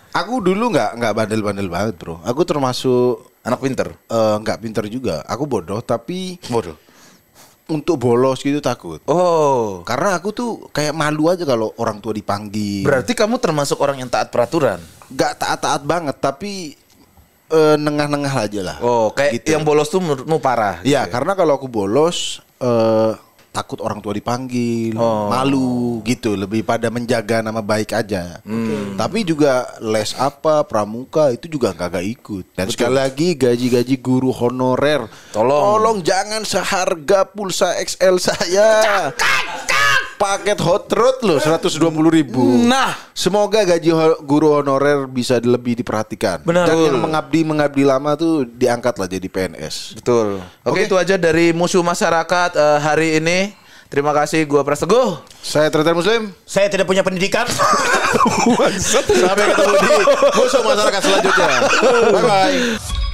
Speaker 1: Aku dulu nggak bandel-bandel banget bro. Aku termasuk
Speaker 2: anak pinter.
Speaker 1: nggak pinter juga. Aku bodoh, tapi
Speaker 2: Bodoh.
Speaker 1: untuk bolos gitu takut.
Speaker 2: Oh.
Speaker 1: Karena aku tuh kayak malu aja kalau orang tua dipanggil.
Speaker 2: Berarti kamu termasuk orang yang taat peraturan.
Speaker 1: Nggak taat-taat banget, tapi nengah-nengah aja lah.
Speaker 2: Oh, kayak
Speaker 1: Gitu.
Speaker 2: yang bolos tuh menurutmu parah.
Speaker 1: Ya, karena kalau aku bolos takut orang tua dipanggil, malu gitu, lebih pada menjaga nama baik aja. Tapi juga les apa, pramuka itu juga kagak ikut. Dan sekali lagi gaji-gaji guru honorer, tolong jangan seharga pulsa XL saya. Paket hot rod loh 120.000.
Speaker 2: Nah,
Speaker 1: semoga gaji guru honorer bisa lebih diperhatikan.
Speaker 2: Benar.
Speaker 1: Dan yang mengabdi lama tuh diangkat lah jadi PNS.
Speaker 2: Betul. Oke, itu aja dari Musuh Masyarakat hari ini. Terima kasih, gua Pras Teguh.
Speaker 1: Saya Tretan Muslim.
Speaker 3: Saya tidak punya pendidikan.
Speaker 1: Sampai ketemu di Musuh Masyarakat selanjutnya. Bye bye.